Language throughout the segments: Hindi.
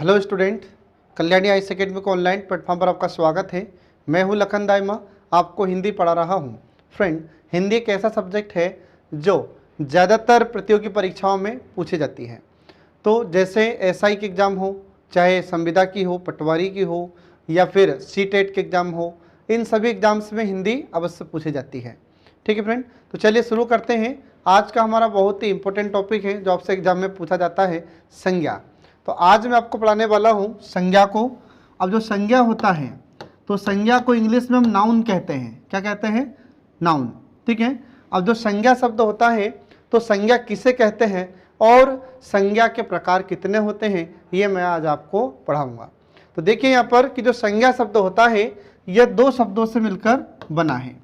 Hello student, Kalyani IAS academy को ऑनलाइन प्लेटफॉर्म पर आपका स्वागत है। मैं हूं लखन दाइमा, आपको हिंदी पढ़ा रहा हूं। फ्रेंड, हिंदी एक ऐसा सब्जेक्ट है जो ज़्यादातर प्रतियोगी परीक्षाओं में पूछी जाती है। तो जैसे एसआई की एग्ज़ाम हो, चाहे संविदा की हो, पटवारी की हो, या फिर सीटेट के एग्ज़ाम हो, इन सभी एग्ज़ाम्स में हिंदी अवश्य पूछी जाती है। ठीक है फ्रेंड, तो चलिए शुरू करते हैं। आज का हमारा बहुत ही इंपॉर्टेंट टॉपिक है जो आपसे एग्जाम में पूछा जाता है, संज्ञा। तो आज मैं आपको पढ़ाने वाला हूँ संज्ञा को। अब जो संज्ञा होता है, तो संज्ञा को इंग्लिश में हम नाउन कहते हैं। क्या कहते हैं? नाउन। ठीक है। अब जो संज्ञा शब्द होता है, तो संज्ञा किसे कहते हैं और संज्ञा के प्रकार कितने होते हैं, ये मैं आज आपको पढ़ाऊंगा। तो देखिए यहाँ पर कि जो संज्ञा शब्द होता है, यह दो शब्दों से मिलकर बना है।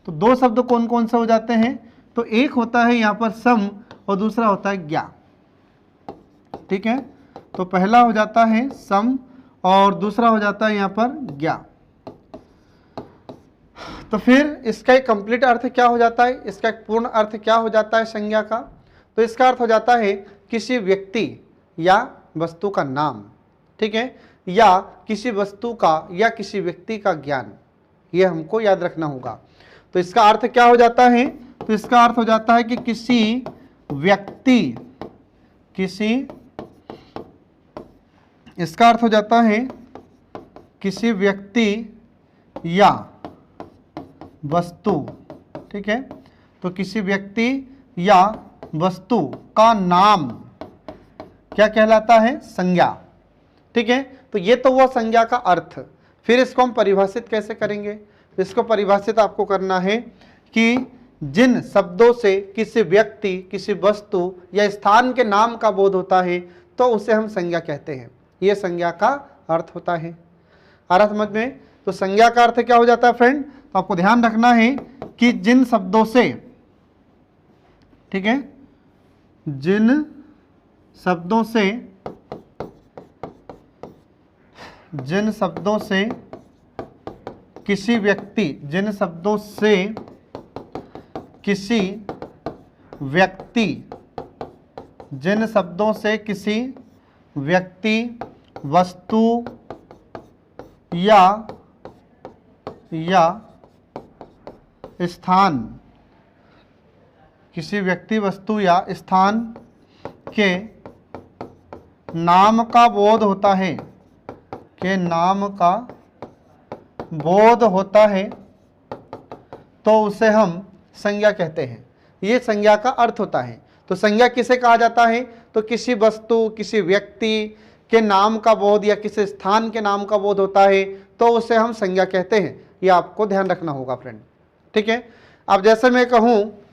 तो दो शब्द कौन कौन से हो जाते हैं? तो एक होता है यहाँ पर सम और दूसरा होता है ज्ञा। ठीक है। तो पहला हो जाता है सम और दूसरा हो जाता है यहाँ पर ज्ञा। तो फिर इसका एक कंप्लीट अर्थ क्या हो जाता है, इसका एक पूर्ण अर्थ क्या हो जाता है संज्ञा का? तो इसका अर्थ हो जाता है किसी व्यक्ति या वस्तु का नाम। ठीक है। या किसी वस्तु का या किसी व्यक्ति का ज्ञान, ये हमको याद रखना होगा। तो इसका अर्थ क्या हो जाता है? तो इसका अर्थ हो जाता है कि किसी व्यक्ति, इसका अर्थ हो जाता है किसी व्यक्ति या वस्तु। ठीक है। तो किसी व्यक्ति या वस्तु का नाम क्या कहलाता है? संज्ञा। ठीक है। तो ये तो हुआ संज्ञा का अर्थ। फिर इसको हम परिभाषित कैसे करेंगे? इसको परिभाषित आपको करना है कि जिन शब्दों से किसी व्यक्ति, किसी वस्तु या स्थान के नाम का बोध होता है, तो उसे हम संज्ञा कहते हैं। ये संज्ञा का अर्थ होता है। आ रहा समझ में? तो संज्ञा का अर्थ क्या हो जाता है फ्रेंड? तो आपको ध्यान रखना है कि जिन शब्दों से, ठीक है, जिन शब्दों से किसी व्यक्ति, जिन शब्दों से किसी व्यक्ति, जिन शब्दों से किसी व्यक्ति, वस्तु या स्थान, किसी व्यक्ति, वस्तु या स्थान के नाम का बोध होता है, के नाम का बोध होता है, तो उसे हम संज्ञा कहते हैं। ये संज्ञा का अर्थ होता है। तो संज्ञा किसे कहा जाता है? तो किसी वस्तु, किसी व्यक्ति के नाम का बोध या किसी स्थान के नाम का बोध होता है, तो उसे हम संज्ञा कहते हैं। ये आपको ध्यान रखना होगा फ्रेंड। ठीक है। अब जैसे मैं कहूँ,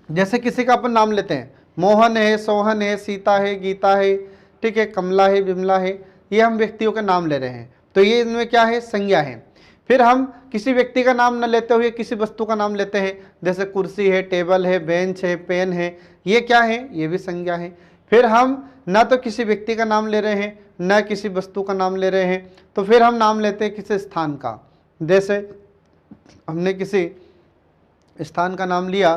जैसे किसी का अपन नाम लेते हैं, मोहन है, सोहन है, सीता है, गीता है, ठीक है, कमला है, विमला है, ये हम व्यक्तियों के नाम ले रहे हैं। तो ये इनमें क्या है? संज्ञा है। फिर हम किसी व्यक्ति का नाम न लेते हुए किसी वस्तु का नाम लेते हैं, जैसे कुर्सी है, टेबल है, बेंच है, पेन है, ये क्या है? ये भी संज्ञा है। फिर हम न तो किसी व्यक्ति का नाम ले रहे हैं, न किसी वस्तु का नाम ले रहे हैं, तो फिर हम नाम लेते हैं किसी स्थान का। जैसे हमने किसी स्थान का नाम लिया,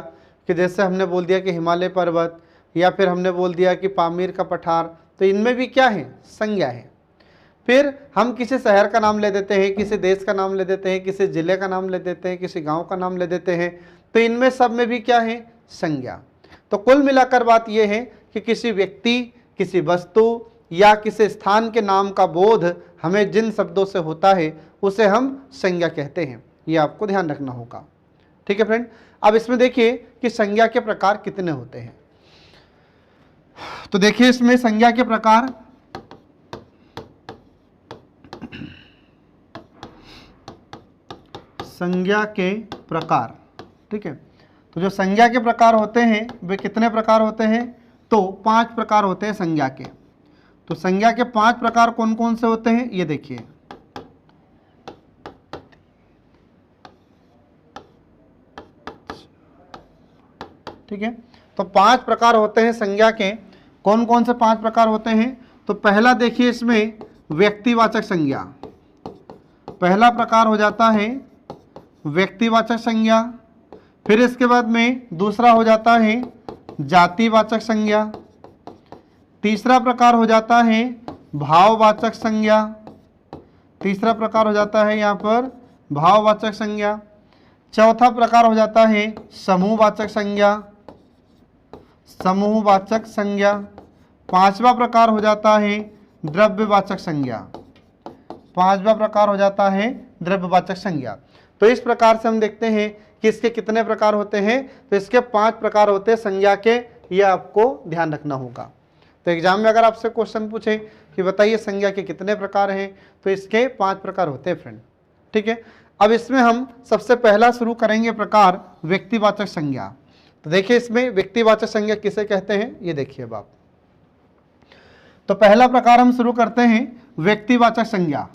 कि जैसे हमने बोल दिया कि हिमालय पर्वत, या फिर हमने बोल दिया कि पामीर का पठार, तो इनमें भी क्या है? संज्ञा है। फिर हम किसी शहर का नाम ले देते हैं, किसी देश का नाम ले देते हैं, किसी जिले का नाम ले देते हैं, किसी गांव का नाम ले देते हैं, तो इनमें सब में भी क्या है? संज्ञा। तो कुल मिलाकर बात यह है कि किसी व्यक्ति, किसी वस्तु या किसी स्थान के नाम का बोध हमें जिन शब्दों से होता है, उसे हम संज्ञा कहते हैं। ये आपको ध्यान रखना होगा। ठीक है फ्रेंड। अब इसमें देखिए कि संज्ञा के प्रकार कितने होते हैं। तो देखिए इसमें संज्ञा के प्रकार, संज्ञा के प्रकार, ठीक है। तो जो संज्ञा के प्रकार होते हैं वे कितने प्रकार होते हैं? तो 5 प्रकार होते हैं संज्ञा के। तो संज्ञा के 5 प्रकार कौन कौन से होते हैं, ये देखिए। ठीक है। तो 5 प्रकार होते हैं संज्ञा के। कौन कौन से 5 प्रकार होते हैं? तो पहला देखिए इसमें व्यक्तिवाचक संज्ञा, पहला प्रकार हो जाता है व्यक्तिवाचक संज्ञा। फिर इसके बाद में दूसरा हो जाता है जातिवाचक संज्ञा। तीसरा प्रकार हो जाता है भाववाचक संज्ञा, तीसरा प्रकार हो जाता है यहाँ पर भाववाचक संज्ञा, चौथा प्रकार हो जाता है समूहवाचक संज्ञा, समूहवाचक संज्ञा, पांचवा प्रकार हो जाता है द्रव्यवाचक संज्ञा, पांचवा प्रकार हो जाता है द्रव्यवाचक संज्ञा। तो इस प्रकार से हम देखते हैं कि इसके कितने प्रकार होते हैं, तो इसके 5 प्रकार होते हैं संज्ञा के, ये आपको ध्यान रखना होगा। तो एग्जाम में अगर आपसे क्वेश्चन पूछे कि बताइए संज्ञा के कितने प्रकार हैं, तो इसके 5 प्रकार होते हैं फ्रेंड। ठीक है, अब इसमें हम सबसे पहला शुरू करेंगे प्रकार व्यक्तिवाचक संज्ञा। तो देखिए इसमें व्यक्तिवाचक संज्ञा किसे कहते हैं, ये देखिए अब आप। तो पहला प्रकार हम शुरू करते हैं व्यक्तिवाचक संज्ञा।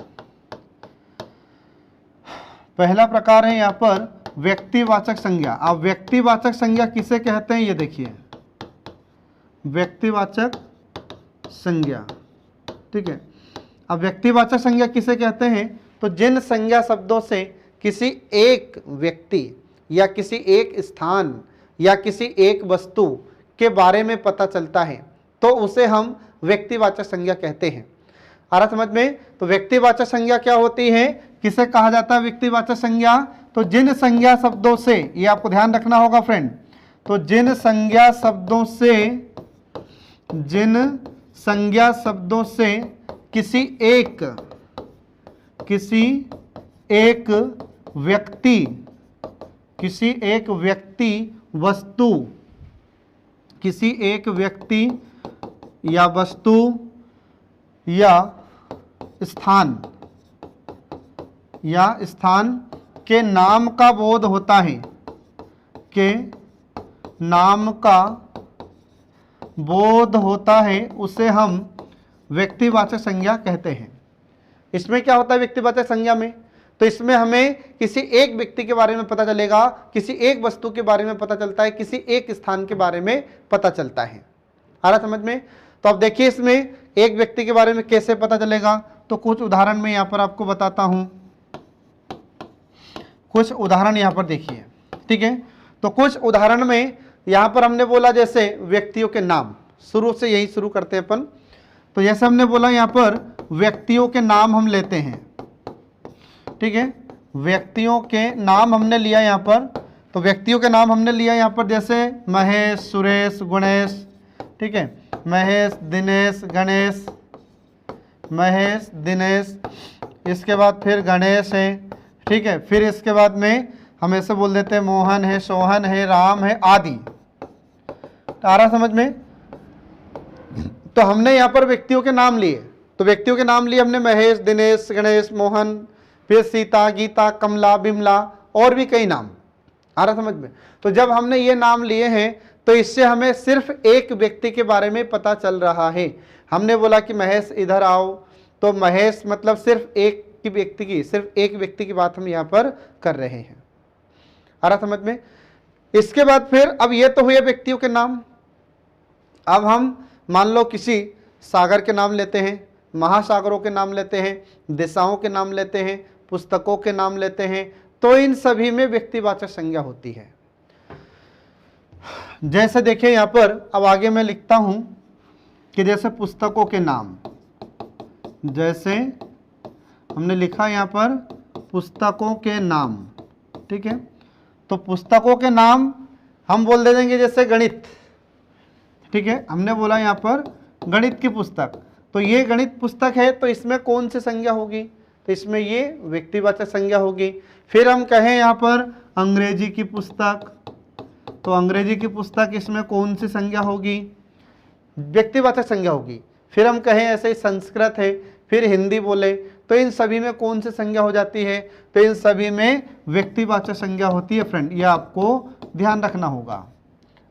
पहला प्रकार है यहाँ पर व्यक्तिवाचक संज्ञा। अब व्यक्तिवाचक संज्ञा किसे कहते हैं, ये देखिए व्यक्तिवाचक संज्ञा। ठीक है, अब व्यक्तिवाचक संज्ञा किसे कहते हैं, तो जिन संज्ञा शब्दों से किसी एक व्यक्ति या किसी एक स्थान या किसी एक वस्तु के बारे में पता चलता है तो उसे हम व्यक्तिवाचक संज्ञा कहते हैं। आ रहा समझ में। तो व्यक्तिवाचक संज्ञा क्या होती है, किसे कहा जाता है व्यक्तिवाचक संज्ञा, तो जिन संज्ञा शब्दों से, ये आपको ध्यान रखना होगा फ्रेंड, तो जिन संज्ञा शब्दों से किसी एक व्यक्ति वस्तु, किसी एक व्यक्ति या वस्तु या स्थान के नाम का बोध होता है, के नाम का बोध होता है, उसे हम व्यक्तिवाचक संज्ञा कहते हैं। इसमें क्या होता है व्यक्तिवाचक संज्ञा में, तो इसमें हमें किसी एक व्यक्ति के बारे में पता चलेगा, किसी एक वस्तु के बारे में पता चलता है, किसी एक स्थान के बारे में पता चलता है। आ रहा समझ में। तो अब देखिए इसमें एक व्यक्ति के बारे में कैसे पता चलेगा, तो कुछ उदाहरण में यहाँ पर आपको बताता हूँ, कुछ उदाहरण यहाँ पर देखिए। ठीक है, तो कुछ उदाहरण में यहाँ पर हमने बोला जैसे व्यक्तियों के नाम, शुरू से यही शुरू करते हैं अपन। तो जैसे हमने बोला यहाँ पर व्यक्तियों के नाम हम लेते हैं। ठीक है, व्यक्तियों के नाम हमने लिया यहाँ पर, तो व्यक्तियों के नाम हमने लिया यहाँ पर जैसे महेश, सुरेश, गणेश। ठीक है, महेश, दिनेश, गणेश, महेश, दिनेश, इसके बाद फिर गणेश है। ठीक है, फिर इसके बाद में हम ऐसे बोल देते हैं मोहन है, सोहन है, राम है आदि। आ रहा समझ में। तो हमने यहाँ पर व्यक्तियों के नाम लिए, तो व्यक्तियों के नाम लिए हमने महेश, दिनेश, गणेश, मोहन, फिर सीता, गीता, कमला, बिमला और भी कई नाम। आ रहा समझ में। तो जब हमने ये नाम लिए हैं तो इससे हमें सिर्फ एक व्यक्ति के बारे में पता चल रहा है। हमने बोला कि महेश इधर आओ, तो महेश मतलब सिर्फ एक व्यक्ति की बात हम यहाँ पर कर रहे हैं। आ रहा समझ में। इसके बाद फिर अब ये तो हुए व्यक्तियों के नाम। अब हम मान लो किसी सागर के नाम लेते हैं, महासागरों के नाम लेते हैं, दिशाओं के नाम लेते हैं, पुस्तकों के नाम लेते हैं, तो इन सभी में व्यक्तिवाचक संज्ञा होती है। जैसे देखिए यहाँ पर अब आगे मैं लिखता हूं कि जैसे पुस्तकों के नाम, जैसे हमने लिखा यहाँ पर पुस्तकों के नाम। ठीक है, तो पुस्तकों के नाम हम बोल दे देंगे जैसे गणित। ठीक है, हमने बोला यहाँ पर गणित की पुस्तक, तो ये गणित पुस्तक है, तो इसमें कौन सी संज्ञा होगी, तो इसमें ये व्यक्तिवाचक संज्ञा होगी। फिर हम कहें यहाँ पर अंग्रेजी की पुस्तक, तो अंग्रेजी की पुस्तक, इसमें कौन सी संज्ञा होगी, व्यक्तिवाचक संज्ञा होगी। फिर हम कहें ऐसे ही संस्कृत है, फिर हिंदी बोले, तो इन सभी में कौन सी संज्ञा हो जाती है, तो इन सभी में व्यक्तिवाचक संज्ञा होती है फ्रेंड। ये आपको ध्यान रखना होगा।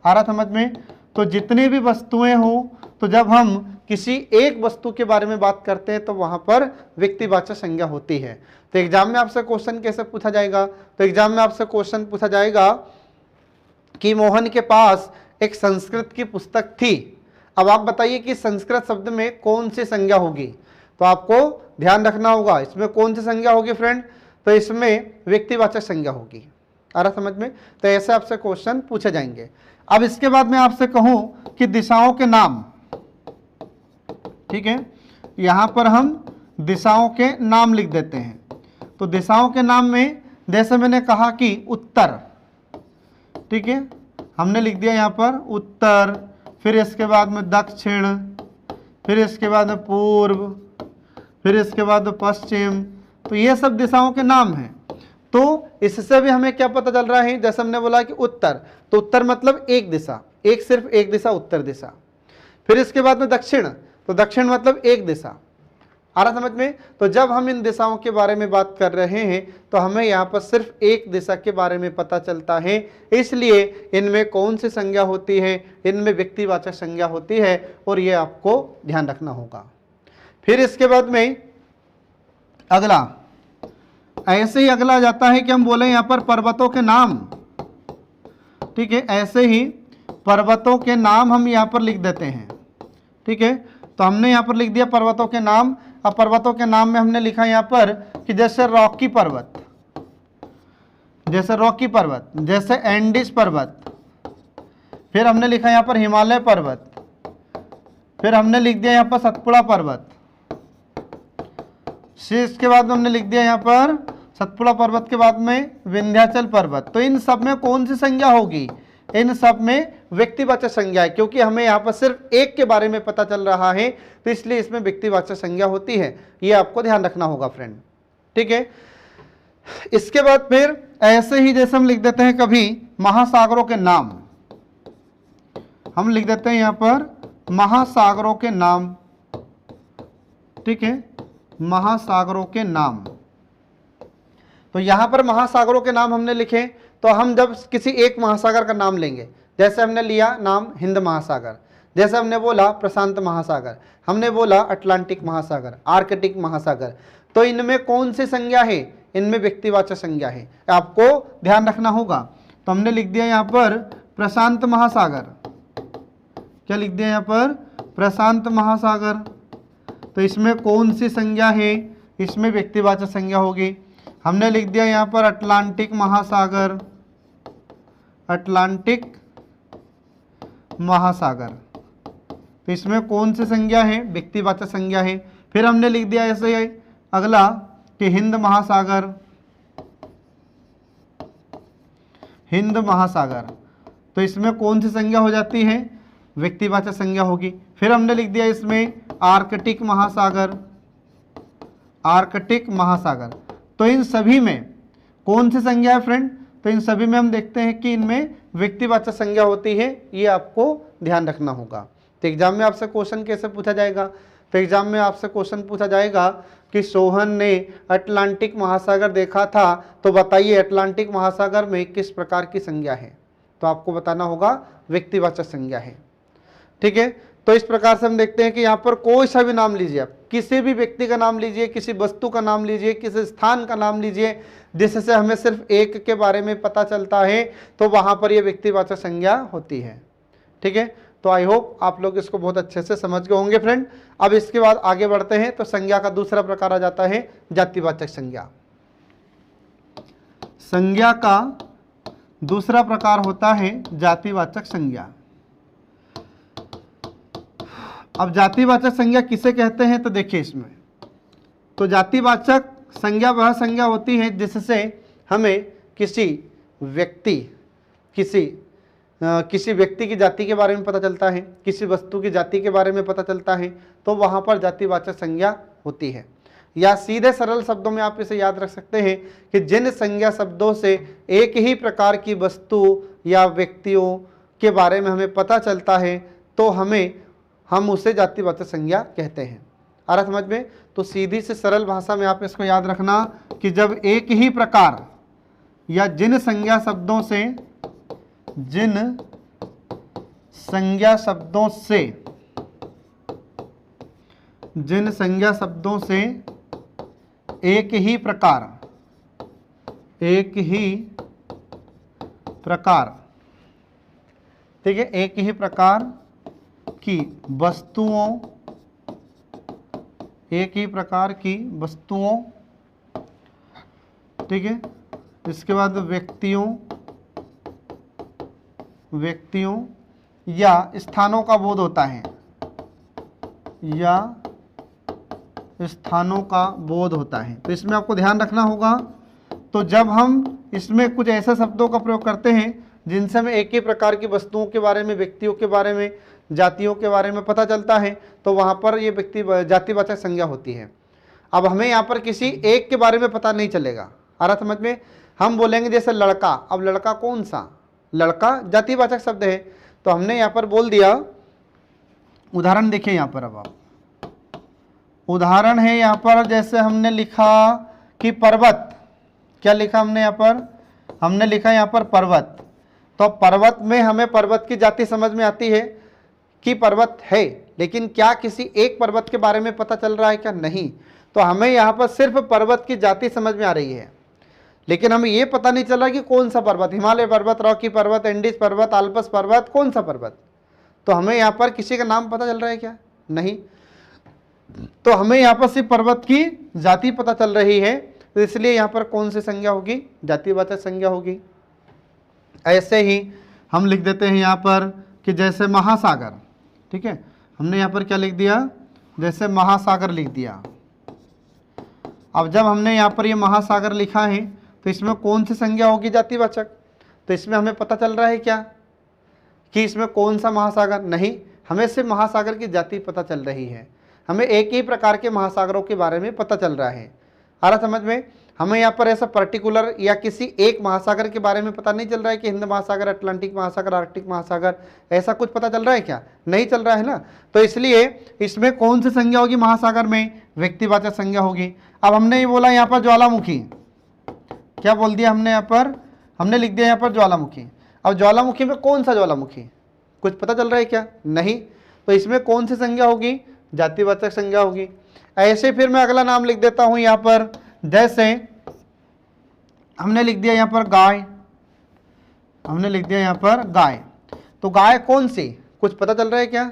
आ रहा समझ में। तो जितनी भी वस्तुएं हो, तो जब हम किसी एक वस्तु के बारे में बात करते हैं तो वहां पर व्यक्तिवाचक संज्ञा होती है। तो एग्जाम में आपसे क्वेश्चन कैसे पूछा जाएगा, तो एग्जाम में आपसे क्वेश्चन पूछा जाएगा कि मोहन के पास एक संस्कृत की पुस्तक थी। अब आप बताइए कि संस्कृत शब्द में कौन सी संज्ञा होगी, तो आपको ध्यान रखना होगा इसमें कौन सी संज्ञा होगी फ्रेंड, तो इसमें व्यक्तिवाचक संज्ञा होगी। आ रहा समझ में। तो ऐसे आपसे क्वेश्चन पूछे जाएंगे। अब इसके बाद मैं आपसे कहूं कि दिशाओं के नाम, ठीक है, यहाँ पर हम दिशाओं के नाम लिख देते हैं। तो दिशाओं के नाम में जैसे मैंने कहा कि उत्तर, ठीक है, हमने लिख दिया यहाँ पर उत्तर, फिर इसके बाद में दक्षिण, फिर इसके बाद में पूर्व, फिर इसके बाद में पश्चिम। तो ये सब दिशाओं के नाम हैं। तो इससे भी हमें क्या पता चल रहा है, जैसे हमने बोला कि उत्तर, तो उत्तर मतलब एक दिशा, एक सिर्फ एक दिशा, उत्तर दिशा। फिर इसके बाद में दक्षिण, तो दक्षिण मतलब एक दिशा। आ रहा समझ में? तो जब हम इन दिशाओं के बारे में बात कर रहे हैं तो हमें यहाँ पर सिर्फ एक दिशा के बारे में पता चलता है, इसलिए इनमें कौन सी संज्ञा होती है, इनमें व्यक्तिवाचक संज्ञा होती है, और ये आपको ध्यान रखना होगा। फिर इसके बाद में अगला, ऐसे ही अगला जाता है कि हम बोले यहाँ पर पर्वतों के नाम, ठीक है, ऐसे ही पर्वतों के नाम हम यहाँ पर लिख देते हैं, ठीक है। तो हमने यहाँ पर लिख दिया पर्वतों के नाम। अब पर्वतों के नाम में हमने लिखा यहाँ पर कि जैसे रॉकी पर्वत, जैसे रॉकी पर्वत, जैसे एंडीज पर्वत, फिर हमने लिखा यहाँ पर हिमालय पर्वत, फिर हमने लिख दिया यहाँ पर सतपुड़ा पर्वत, इसके बाद में हमने लिख दिया यहाँ पर सतपुड़ा पर्वत के बाद में विंध्याचल पर्वत। तो इन सब में कौन सी संज्ञा होगी? इन सब में व्यक्तिवाचक संज्ञा है, क्योंकि हमें यहाँ पर सिर्फ एक के बारे में पता चल रहा है, तो इसलिए इसमें व्यक्तिवाचक संज्ञा होती है। ये आपको ध्यान रखना होगा फ्रेंड, ठीक है। इसके बाद फिर ऐसे ही जैसे हम लिख देते हैं कभी महासागरों के नाम, हम लिख देते हैं यहाँ पर महासागरों के नाम, ठीक है, महासागरों के नाम। तो यहाँ पर महासागरों के नाम हमने लिखे, तो हम जब किसी एक महासागर का नाम लेंगे, जैसे हमने लिया नाम हिंद महासागर, जैसे हमने बोला प्रशांत महासागर, हमने बोला अटलांटिक महासागर, आर्कटिक महासागर, तो इनमें कौन सी संज्ञा है? इनमें व्यक्तिवाचक संज्ञा है, आपको ध्यान रखना होगा। तो हमने लिख दिया यहाँ पर प्रशांत महासागर, क्या लिख दिया यहाँ पर? प्रशांत महासागर। तो इसमें कौन सी संज्ञा है? इसमें व्यक्तिवाचक संज्ञा होगी। हमने लिख दिया यहाँ पर अटलांटिक महासागर, अटलांटिक महासागर, तो इसमें कौन सी संज्ञा है? व्यक्तिवाचक संज्ञा है। फिर हमने लिख दिया ऐसे ही अगला कि हिंद महासागर, हिंद महासागर, तो इसमें कौन सी संज्ञा हो जाती है? व्यक्तिवाचक संज्ञा होगी। फिर हमने लिख दिया इसमें आर्कटिक महासागर, आर्कटिक महासागर। तो इन सभी में कौन सी संज्ञा है फ्रेंड? तो इन सभी में हम देखते हैं कि इनमें व्यक्तिवाचक संज्ञा होती है, ये आपको ध्यान रखना होगा। तो एग्जाम में आपसे क्वेश्चन कैसे पूछा जाएगा? तो एग्जाम में आपसे क्वेश्चन पूछा जाएगा कि सोहन ने अटलांटिक महासागर देखा था, तो बताइए अटलांटिक महासागर में किस प्रकार की संज्ञा है? तो आपको बताना होगा व्यक्तिवाचक संज्ञा है, ठीक है। तो इस प्रकार से हम देखते हैं कि यहाँ पर कोई सा भी नाम लीजिए, आप किसी भी व्यक्ति का नाम लीजिए, किसी वस्तु का नाम लीजिए, किसी स्थान का नाम लीजिए, जिससे हमें सिर्फ एक के बारे में पता चलता है, तो वहाँ पर ये व्यक्तिवाचक संज्ञा होती है, ठीक है। तो आई होप आप लोग इसको बहुत अच्छे से समझ गए होंगे फ्रेंड। अब इसके बाद आगे बढ़ते हैं, तो संज्ञा का दूसरा प्रकार आ जाता है जातिवाचक संज्ञा। संज्ञा का दूसरा प्रकार होता है जातिवाचक संज्ञा। अब जातिवाचक संज्ञा किसे कहते हैं? तो देखिए इसमें, तो जातिवाचक संज्ञा वह संज्ञा होती है जिससे हमें किसी व्यक्ति की जाति के बारे में पता चलता है, किसी वस्तु की जाति के बारे में पता चलता है, तो वहाँ पर जातिवाचक संज्ञा होती है। या सीधे सरल शब्दों में आप इसे याद रख सकते हैं कि जिन संज्ञा शब्दों से एक ही प्रकार की वस्तु या व्यक्तियों के बारे में हमें पता चलता है, तो हम उसे जातिवाचक संज्ञा कहते हैं। आ रहा समझ में? तो सीधी से सरल भाषा में आप इसको याद रखना कि जब एक ही प्रकार या जिन संज्ञा शब्दों से एक ही प्रकार, ठीक है, एक ही प्रकार की वस्तुओं, ठीक है, इसके बाद व्यक्तियों या स्थानों का बोध होता है, या स्थानों का बोध होता है। तो इसमें आपको ध्यान रखना होगा। तो जब हम इसमें कुछ ऐसे शब्दों का प्रयोग करते हैं जिनसे हमें एक ही प्रकार की वस्तुओं के बारे में, व्यक्तियों के बारे में, जातियों के बारे में पता चलता है, तो वहाँ पर ये व्यक्ति जातिवाचक संज्ञा होती है। अब हमें यहाँ पर किसी एक के बारे में पता नहीं चलेगा। आ रहा समझ में? हम बोलेंगे जैसे लड़का, अब लड़का कौन सा? लड़का जातिवाचक शब्द है, तो हमने यहाँ पर बोल दिया। उदाहरण देखिए यहाँ पर, अब आप उदाहरण है यहाँ पर, जैसे हमने लिखा कि पर्वत। क्या लिखा हमने यहाँ पर? हमने लिखा यहाँ पर पर्वत। तो पर्वत में हमें पर्वत की जाति समझ में आती है कि पर्वत है, लेकिन क्या किसी एक पर्वत के बारे में पता चल रहा है क्या? नहीं। तो हमें यहाँ पर सिर्फ पर्वत की जाति समझ में आ रही है, लेकिन हमें ये पता नहीं चल रहा कि कौन सा पर्वत, हिमालय पर्वत, रॉकी पर्वत, एंडीज पर्वत, आल्प्स पर्वत, कौन सा पर्वत। तो हमें यहाँ पर किसी का नाम पता चल रहा है क्या? नहीं। तो हमें यहाँ पर सिर्फ पर्वत की जाति पता चल रही है, तो इसलिए यहाँ पर कौन सी संज्ञा होगी? जातिवाचक संज्ञा होगी। ऐसे ही हम लिख देते हैं यहाँ पर कि जैसे महासागर, ठीक है, हमने यहाँ पर क्या लिख दिया? जैसे महासागर लिख दिया। अब जब हमने यहाँ पर ये महासागर लिखा है, तो इसमें कौन सी संज्ञा होगी? जातिवाचक। तो इसमें हमें पता चल रहा है क्या कि इसमें कौन सा महासागर? नहीं, हमें सिर्फ महासागर की जाति पता चल रही है। हमें एक ही प्रकार के महासागरों के बारे में पता चल रहा है। आ रहा समझ में? हमें यहाँ पर ऐसा पर्टिकुलर या किसी एक महासागर के बारे में पता नहीं चल रहा है कि हिंद महासागर, अटलांटिक महासागर, आर्कटिक महासागर, ऐसा कुछ पता चल रहा है क्या? नहीं चल रहा है ना। तो इसलिए इसमें कौन सी संज्ञा होगी? महासागर में व्यक्तिवाचक संज्ञा होगी। अब हमने ये बोला यहाँ पर ज्वालामुखी, क्या बोल दिया हमने यहाँ पर? हमने लिख दिया यहाँ पर ज्वालामुखी। अब ज्वालामुखी में कौन सा ज्वालामुखी? कुछ पता चल रहा है क्या? नहीं। तो इसमें कौन सी संज्ञा होगी? जातिवाचक संज्ञा होगी। ऐसे फिर मैं अगला नाम लिख देता हूं यहाँ पर, जैसे हमने लिख दिया यहाँ पर गाय, हमने लिख दिया यहाँ पर गाय। तो गाय कौन सी? कुछ पता चल रहा है क्या?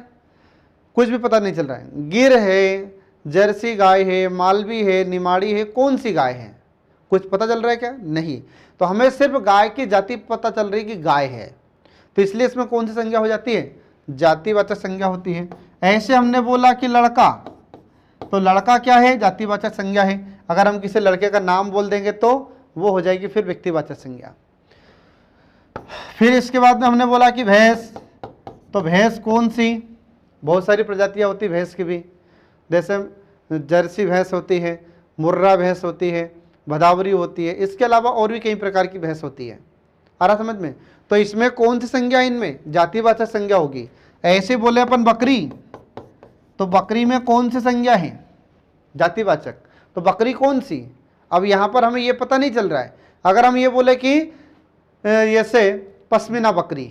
कुछ भी पता नहीं चल रहा है। गिर है, जर्सी गाय है, मालवी है, निमाड़ी है, कौन सी गाय है? कुछ पता चल रहा है क्या? नहीं। तो हमें सिर्फ गाय की जाति पता चल रही कि गाय है, तो इसलिए इसमें कौन सी संज्ञा हो जाती है? जातिवाचक संज्ञा होती है। ऐसे हमने बोला कि लड़का, तो लड़का क्या है? जातिवाचक संज्ञा है। अगर हम किसी लड़के का नाम बोल देंगे तो वो हो जाएगी फिर व्यक्तिवाचक संज्ञा। फिर इसके बाद में हमने बोला कि भैंस, तो भैंस कौन सी? बहुत सारी प्रजातियां होती भैंस की भी, जैसे जर्सी भैंस होती है, मुर्रा भैंस होती है, भदावरी होती है, इसके अलावा और भी कई प्रकार की भैंस होती है। आ रहा समझ में? तो इसमें कौन सी संज्ञा? इनमें जातिवाचक संज्ञा होगी। ऐसे बोले अपन बकरी, तो बकरी में कौन सी संज्ञा है? जातिवाचक। तो बकरी कौन सी? अब यहाँ पर हमें ये पता नहीं चल रहा है। अगर हम ये बोले कि जैसे पश्मीना बकरी,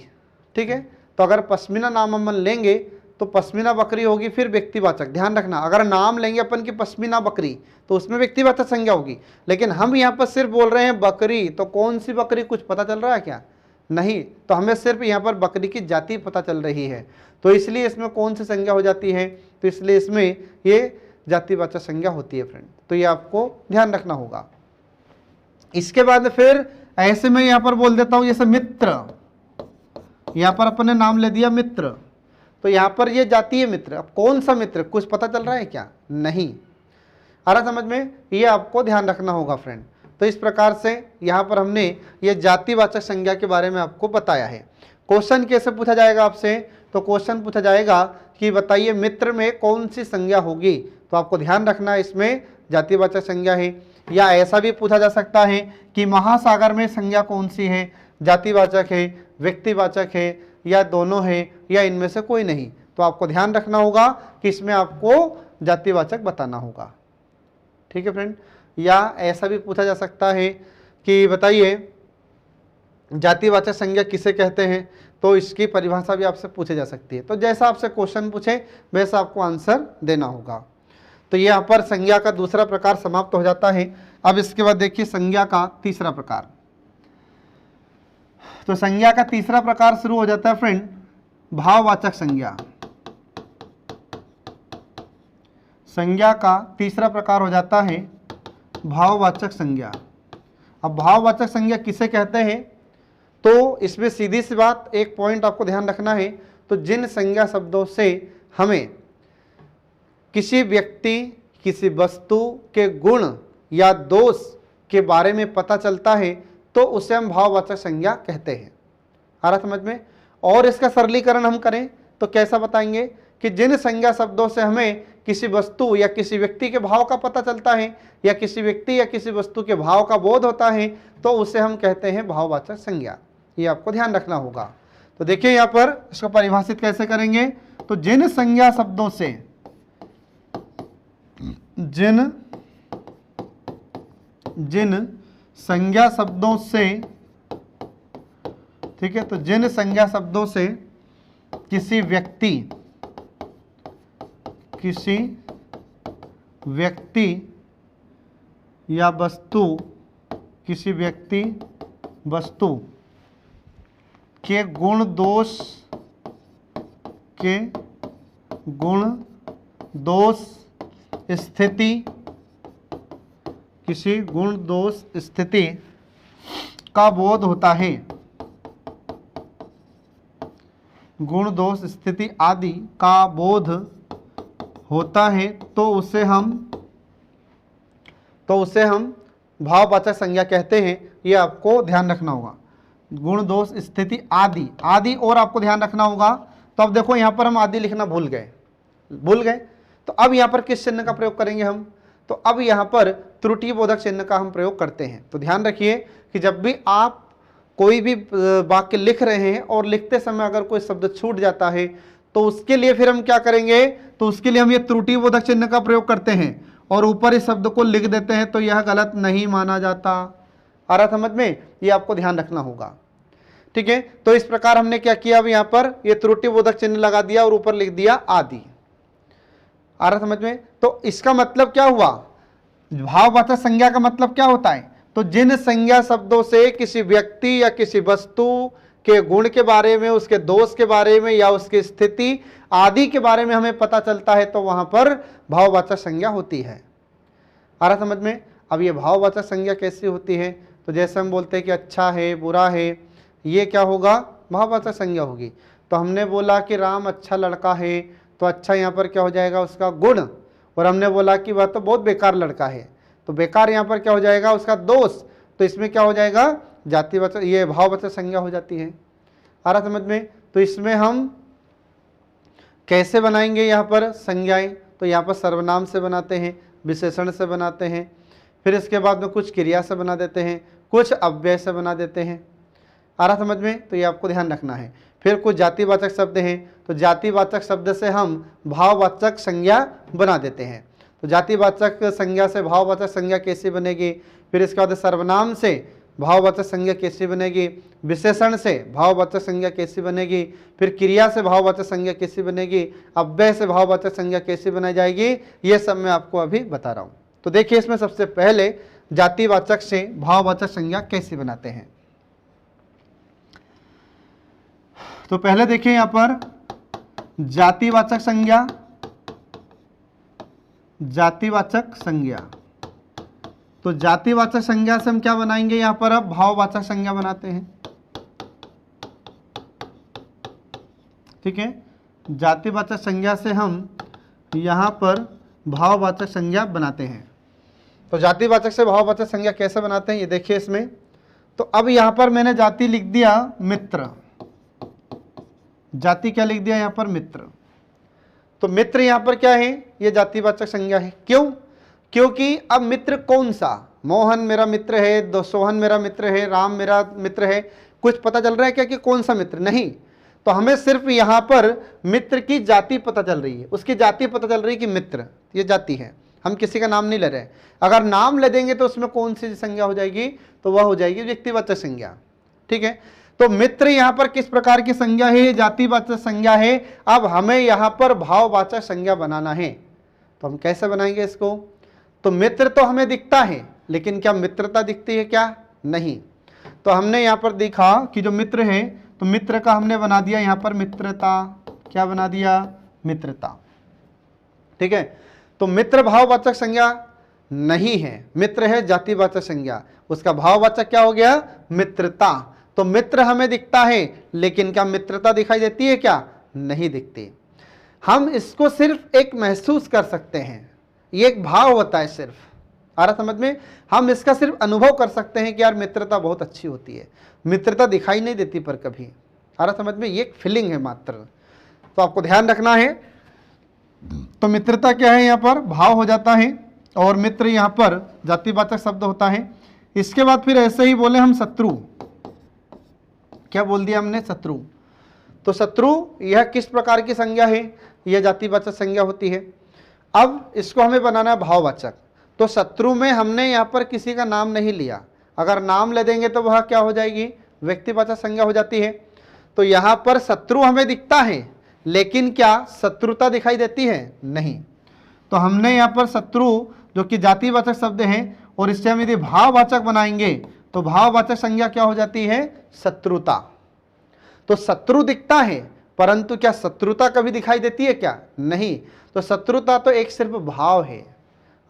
ठीक है, तो अगर पश्मीना नाम हम लेंगे तो पश्मीना बकरी होगी फिर व्यक्तिवाचक। ध्यान रखना, अगर नाम लेंगे अपन की पश्मीना बकरी तो उसमें व्यक्तिवाचक संज्ञा होगी, लेकिन हम यहाँ पर सिर्फ बोल रहे हैं बकरी, तो कौन सी बकरी? कुछ पता चल रहा है क्या? नहीं। तो हमें सिर्फ यहाँ पर बकरी की जाति पता चल रही है, तो इसलिए इसमें कौन सी संज्ञा हो जाती है? तो इसलिए इसमें ये जातिवाचक संज्ञा होती है फ्रेंड। तो ये आपको ध्यान रखना होगा। इसके बाद फिर ऐसे में यहाँ पर बोल देता हूँ जैसे मित्र, यहाँ पर अपन ने नाम ले दिया मित्र, तो यहाँ पर ये जाति है मित्र। अब कौन सा मित्र? कुछ पता चल रहा है क्या? नहीं। आ रहा समझ में? ये आपको ध्यान रखना होगा फ्रेंड। तो इस प्रकार से यहाँ पर हमने ये जातिवाचक संज्ञा के बारे में आपको बताया है। क्वेश्चन कैसे पूछा जाएगा आपसे? तो क्वेश्चन पूछा जाएगा कि बताइए मित्र में कौन सी संज्ञा होगी, तो आपको ध्यान रखना है इसमें जातिवाचक संज्ञा है। या ऐसा भी पूछा जा सकता है कि महासागर में संज्ञा कौन सी है? जातिवाचक है, व्यक्तिवाचक है, या दोनों है, या इनमें से कोई नहीं। तो आपको ध्यान रखना होगा कि इसमें आपको जातिवाचक बताना होगा। ठीक है फ्रेंड। या ऐसा भी पूछा जा सकता है कि बताइए जातिवाचक संज्ञा किसे कहते हैं, तो इसकी परिभाषा भी आपसे पूछी जा सकती है। तो जैसा आपसे क्वेश्चन पूछे वैसा आपको आंसर देना होगा। तो यहाँ पर संज्ञा का दूसरा प्रकार समाप्त हो जाता है। अब इसके बाद देखिए संज्ञा का तीसरा प्रकार। तो संज्ञा का तीसरा प्रकार शुरू हो जाता है फ्रेंड, भाववाचक संज्ञा। संज्ञा का तीसरा प्रकार हो जाता है भाववाचक संज्ञा। अब भाववाचक संज्ञा किसे कहते हैं? तो इसमें सीधी सी बात, एक पॉइंट आपको ध्यान रखना है। तो जिन संज्ञा शब्दों से हमें किसी व्यक्ति किसी वस्तु के गुण या दोष के बारे में पता चलता है तो उसे हम भाववाचक संज्ञा कहते हैं। आ रहा समझ में? और इसका सरलीकरण हम करें तो कैसा बताएंगे कि जिन संज्ञा शब्दों से हमें किसी वस्तु या किसी व्यक्ति के भाव का पता चलता है या किसी व्यक्ति या किसी वस्तु के भाव का बोध होता है तो उसे हम कहते हैं भाववाचक संज्ञा। ये आपको ध्यान रखना होगा। तो देखिए यहाँ पर इसको परिभाषित कैसे करेंगे, तो जिन संज्ञा शब्दों से जिन संज्ञा शब्दों से, ठीक है, तो जिन संज्ञा शब्दों से किसी व्यक्ति या वस्तु के गुण दोष स्थिति, किसी गुण दोष स्थिति का बोध होता है, गुण दोष स्थिति आदि का बोध होता है तो उसे हम भाववाचक संज्ञा कहते हैं। ये आपको ध्यान रखना होगा। गुण दोष स्थिति आदि और आपको ध्यान रखना होगा। तो अब देखो यहाँ पर हम आदि लिखना भूल गए। तो अब यहाँ पर किस चिन्ह का प्रयोग करेंगे हम, तो अब यहाँ पर त्रुटि बोधक चिन्ह का हम प्रयोग करते हैं। तो ध्यान रखिए कि जब भी आप कोई भी वाक्य लिख रहे हैं और लिखते समय अगर कोई शब्द छूट जाता है तो उसके लिए फिर हम क्या करेंगे, तो उसके लिए हम ये त्रुटि बोधक चिन्ह का प्रयोग करते हैं और ऊपर इस शब्द को लिख देते हैं, तो यह गलत नहीं माना जाता। आ रहा समझ में? ये आपको ध्यान रखना होगा। ठीक है, तो इस प्रकार हमने क्या किया, अब यहाँ पर ये त्रुटि बोधक चिन्ह लगा दिया और ऊपर लिख दिया आदि। आ रहा समझ में? तो इसका मतलब क्या हुआ, भाववाचक संज्ञा का मतलब क्या होता है, तो जिन संज्ञा शब्दों से किसी व्यक्ति या किसी वस्तु के गुण के बारे में, उसके दोष के बारे में या उसकी स्थिति आदि के बारे में हमें पता चलता है तो वहां पर भाववाचक संज्ञा होती है। आ रहा समझ में? अब ये भाववाचक संज्ञा कैसी होती है, तो जैसे हम बोलते हैं कि अच्छा है, बुरा है, ये क्या होगा, भाववाचक संज्ञा होगी। तो हमने बोला कि राम अच्छा लड़का है, तो अच्छा यहाँ पर क्या हो जाएगा, उसका गुण, और हमने बोला कि वह तो बहुत बेकार लड़का है, तो बेकार यहाँ पर क्या हो जाएगा, उसका दोष। तो इसमें क्या हो जाएगा, जातिवाचक, ये भाववाचक संज्ञा हो जाती है। आ रहा समझ में? तो इसमें हम कैसे बनाएंगे यहाँ पर संज्ञाएं, तो यहाँ पर सर्वनाम से बनाते हैं, विशेषण से बनाते हैं, फिर इसके बाद में कुछ क्रिया से बना देते हैं, कुछ अव्यय से बना देते हैं। आ रहा समझ में? तो ये आपको ध्यान रखना है। फिर कुछ जातिवाचक शब्द हैं, तो जातिवाचक शब्द से हम भाववाचक संज्ञा बना देते हैं। तो जातिवाचक संज्ञा से भाववाचक संज्ञा कैसी बनेगी, फिर इसके बाद सर्वनाम से भाववाचक संज्ञा कैसी बनेगी, विशेषण से भाववाचक संज्ञा कैसी बनेगी, फिर क्रिया से भाववाचक संज्ञा कैसी बनेगी, अव्यय से भाववाचक संज्ञा कैसी बनाई जाएगी, ये सब मैं आपको अभी बता रहा हूँ। तो देखिए इसमें सबसे पहले जातिवाचक से भाववाचक संज्ञा कैसे बनाते हैं। तो पहले देखिए यहाँ पर जातिवाचक संज्ञा, जातिवाचक संज्ञा, तो जातिवाचक संज्ञा से हम क्या बनाएंगे, यहाँ पर अब भाववाचक संज्ञा बनाते हैं। ठीक है, जातिवाचक संज्ञा से हम यहाँ पर भाववाचक संज्ञा बनाते हैं। तो जातिवाचक से भाववाचक संज्ञा कैसे बनाते हैं ये देखिए इसमें। तो अब यहाँ पर मैंने जाति लिख दिया मित्र, जाति क्या लिख दिया यहाँ पर, मित्र। तो मित्र यहाँ पर क्या है, ये जातिवाचक संज्ञा है। क्यों? क्योंकि अब मित्र कौन सा, मोहन मेरा मित्र है, सोहन मेरा मित्र है, राम मेरा मित्र है, कुछ पता चल रहा है क्या कि कौन सा मित्र, नहीं। तो हमें सिर्फ यहाँ पर मित्र की जाति पता चल रही है, उसकी जाति पता चल रही है कि मित्र, ये जाति है, हम किसी का नाम नहीं ले रहे। अगर नाम ले देंगे तो उसमें कौन सी संज्ञा हो जाएगी, तो वह हो जाएगी व्यक्तिवाचक संज्ञा। ठीक है, तो मित्र यहाँ पर किस प्रकार की संज्ञा है, जातिवाचक संज्ञा है। अब हमें यहाँ पर भाववाचक संज्ञा बनाना है, तो हम कैसे बनाएंगे इसको, तो मित्र तो हमें दिखता है, लेकिन क्या मित्रता दिखती है क्या, नहीं। तो हमने यहाँ पर देखा कि जो मित्र है, तो मित्र का हमने बना दिया यहाँ पर मित्रता, क्या बना दिया, मित्रता। ठीक है, तो मित्र भाववाचक संज्ञा नहीं है, मित्र है जातिवाचक संज्ञा, उसका भाववाचक क्या हो गया, मित्रता। तो मित्र हमें दिखता है, लेकिन क्या मित्रता दिखाई देती है क्या, नहीं दिखती। हम इसको सिर्फ एक महसूस कर सकते हैं, ये एक भाव होता है सिर्फ। आ रहा समझ में? हम इसका सिर्फ अनुभव कर सकते हैं कि यार मित्रता बहुत अच्छी होती है, मित्रता दिखाई नहीं देती पर कभी। आ रहा समझ में? ये एक फीलिंग है मात्र, तो आपको ध्यान रखना है। तो मित्रता क्या है, यहाँ पर भाव हो जाता है, और मित्र यहाँ पर जातिवाचक शब्द होता है। इसके बाद फिर ऐसे ही बोले हम शत्रु, क्या बोल दिया हमने, शत्रु। तो शत्रु यह किस प्रकार की संज्ञा है, यह जातिवाचक संज्ञा होती है। अब इसको हमें बनाना है भाववाचक। तो शत्रु में हमने यहाँ पर किसी का नाम नहीं लिया, अगर नाम ले देंगे तो वह क्या हो जाएगी, व्यक्तिवाचक संज्ञा हो जाती है। तो यहाँ पर शत्रु हमें दिखता है, लेकिन क्या शत्रुता दिखाई देती है, नहीं। तो हमने यहाँ पर शत्रु जो कि जातिवाचक शब्द है, और इससे हम यदि भाववाचक बनाएंगे तो भाववाचक संज्ञा क्या हो जाती है, शत्रुता। तो शत्रु दिखता है, परंतु क्या शत्रुता कभी दिखाई देती है क्या, नहीं। तो शत्रुता तो एक सिर्फ भाव है।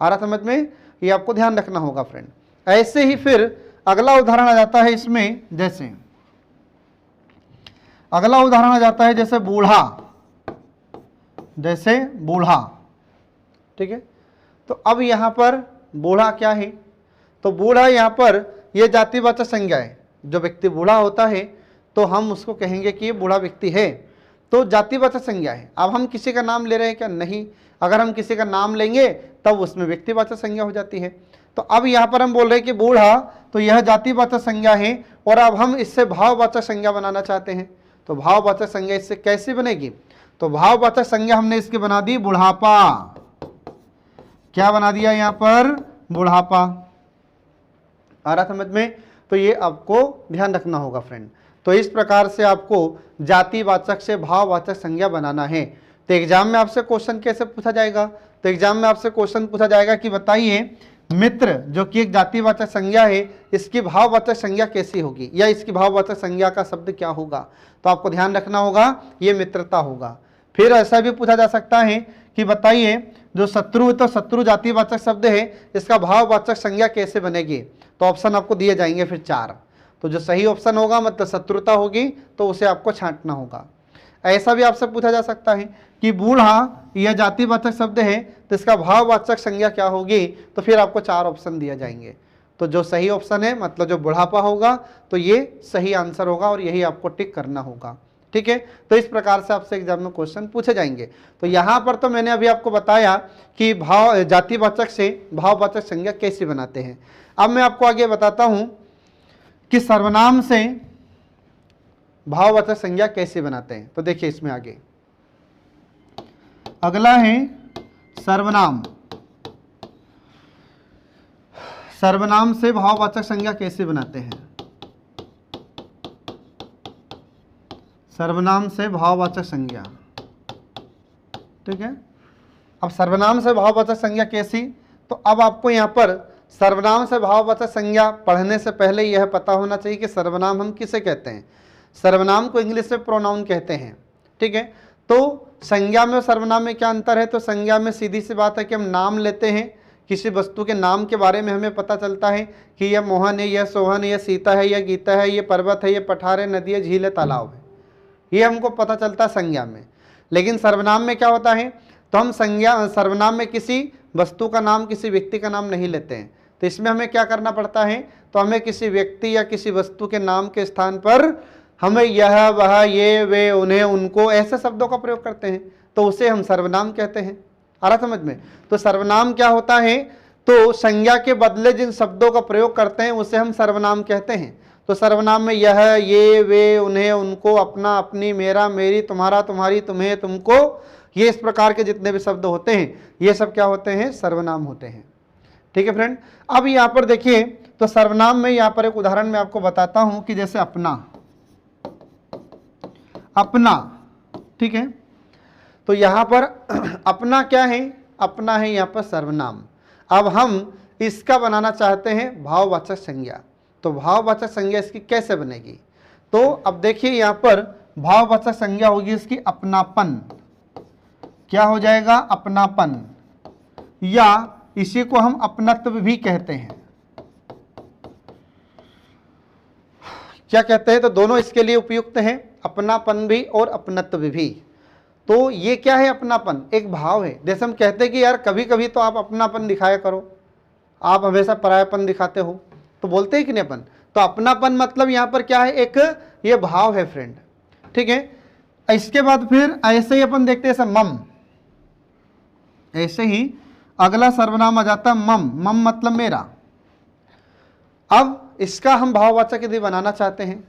आ रहा समझ में? ये आपको ध्यान रखना होगा फ्रेंड। ऐसे ही फिर अगला उदाहरण आ जाता है इसमें, जैसे अगला उदाहरण आ जाता है जैसे बूढ़ा, जैसे बूढ़ा, ठीक है। तो अब यहाँ पर बूढ़ा क्या है, तो बूढ़ा यहाँ पर यह जातिवाचक संज्ञा है। जो व्यक्ति बूढ़ा होता है तो हम उसको कहेंगे कि ये बूढ़ा व्यक्ति है, तो जातिवाचक संज्ञा है। अब हम किसी का नाम ले रहे हैं क्या, नहीं। अगर हम किसी का नाम लेंगे तब उसमें व्यक्तिवाचक संज्ञा हो जाती है। तो अब यहाँ पर हम बोल रहे हैं कि बूढ़ा, तो यह जातिवाचक संज्ञा है, और अब हम इससे भाववाचक संज्ञा बनाना चाहते हैं। तो भाववाचक संज्ञा इससे कैसे बनेगी, तो भाववाचक संज्ञा हमने इसकी बना दी बुढ़ापा। क्या बना दिया यहाँ पर, बुढ़ापा। आ रहा समझ में? तो ये आपको ध्यान रखना होगा फ्रेंड। तो इस प्रकार से आपको जातिवाचक से भाववाचक संज्ञा बनाना है। तो एग्जाम में आपसे क्वेश्चन कैसे पूछा जाएगा, तो एग्जाम में आपसे क्वेश्चन पूछा जाएगा कि बताइए मित्र जो कि एक जातिवाचक संज्ञा है, इसकी भाववाचक संज्ञा कैसी होगी, या इसकी भाववाचक संज्ञा का शब्द क्या होगा। तो आपको ध्यान रखना होगा ये मित्रता होगा। फिर ऐसा भी पूछा जा सकता है कि बताइए जो शत्रु, तो शत्रु जातिवाचक शब्द है, इसका भाववाचक संज्ञा कैसे बनेगी। तो ऑप्शन आपको दिए जाएंगे फिर 4। तो जो सही ऑप्शन होगा मतलब शत्रुता होगी, तो उसे आपको छांटना होगा। ऐसा भी आपसे पूछा जा सकता है कि बूढ़ा यह जातिवाचक शब्द है, तो इसका भाववाचक संज्ञा क्या होगी, तो फिर आपको 4 ऑप्शन दिए जाएंगे। तो जो सही ऑप्शन है मतलब जो बुढ़ापा होगा, तो ये सही आंसर होगा, और यही आपको टिक करना होगा, ठीक है। तो इस प्रकार से आपसे एग्जाम में क्वेश्चन पूछे जाएंगे। तो यहाँ पर तो मैंने अभी आपको बताया कि भाव जातिवाचक से भाववाचक संज्ञा कैसे बनाते हैं। अब मैं आपको आगे बताता हूँ कि सर्वनाम से भाववाचक संज्ञा कैसे बनाते हैं। तो देखिए इसमें आगे अगला है सर्वनाम। सर्वनाम से भाववाचक संज्ञा कैसे बनाते हैं, सर्वनाम से भाववाचक संज्ञा, ठीक है। अब सर्वनाम से भाववाचक संज्ञा कैसी, तो अब आपको यहाँ पर सर्वनाम से भाववाचक संज्ञा पढ़ने से पहले यह पता होना चाहिए कि सर्वनाम हम किसे कहते हैं। सर्वनाम को इंग्लिश में प्रोनाउन कहते हैं, ठीक है। तो संज्ञा में और सर्वनाम में क्या अंतर है, तो संज्ञा में सीधी सी बात है कि हम नाम लेते हैं, किसी वस्तु के नाम के बारे में हमें पता चलता है कि यह मोहन है, यह सोहन है, यह सीता है, यह गीता है, यह पर्वत है, यह पठार है, नदी है, झील है, तालाब है, ये हमको पता चलता है संज्ञा में। लेकिन सर्वनाम में क्या होता है, तो हम सर्वनाम में किसी वस्तु का नाम, किसी व्यक्ति का नाम नहीं लेते हैं। तो इसमें हमें क्या करना पड़ता है, तो हमें किसी व्यक्ति या किसी वस्तु के नाम के स्थान पर हमें यह, वह, ये, वे, उन्हें, उनको, ऐसे शब्दों का प्रयोग करते हैं, तो उसे हम सर्वनाम कहते हैं। आ रहा समझ में? तो सर्वनाम क्या होता है, तो संज्ञा के बदले जिन शब्दों का प्रयोग करते हैं उसे हम सर्वनाम कहते हैं। तो सर्वनाम में यह, ये, वे, उन्हें, उनको, अपना, अपनी, मेरा, मेरी, तुम्हारा, तुम्हारी, तुम्हें, तुमको, ये इस प्रकार के जितने भी शब्द होते हैं ये सब क्या होते हैं, सर्वनाम होते हैं, ठीक है फ्रेंड। अब यहाँ पर देखिए, तो सर्वनाम में यहाँ पर एक उदाहरण मैं आपको बताता हूं कि जैसे अपना, अपना, ठीक है। तो यहाँ पर अपना क्या है, अपना है यहाँ पर सर्वनाम। अब हम इसका बनाना चाहते हैं भाववाचक संज्ञा। तो भाववाचक संज्ञा इसकी कैसे बनेगी, तो अब देखिए यहाँ पर भाववाचक संज्ञा होगी इसकी अपनापन। क्या हो जाएगा, अपनापन, या इसी को हम अपनत्व भी कहते हैं। क्या कहते हैं, तो दोनों इसके लिए उपयुक्त हैं, अपनापन भी और अपनत्व भी। तो ये क्या है, अपनापन, एक भाव है। जैसे हम कहते हैं कि यार कभी कभी तो आप अपनापन दिखाया करो, आप हमेशा परायापन दिखाते हो, तो बोलते हैं कि नहीं अपन। तो अपनापन मतलब यहाँ पर क्या है, एक ये भाव है फ्रेंड, ठीक है। इसके बाद फिर ऐसे ही अपन देखते हैं ऐसा मम, ऐसे ही अगला सर्वनाम आ जाता है मम। मम मतलब मेरा। अब इसका हम भाववाचक यदि बनाना चाहते हैं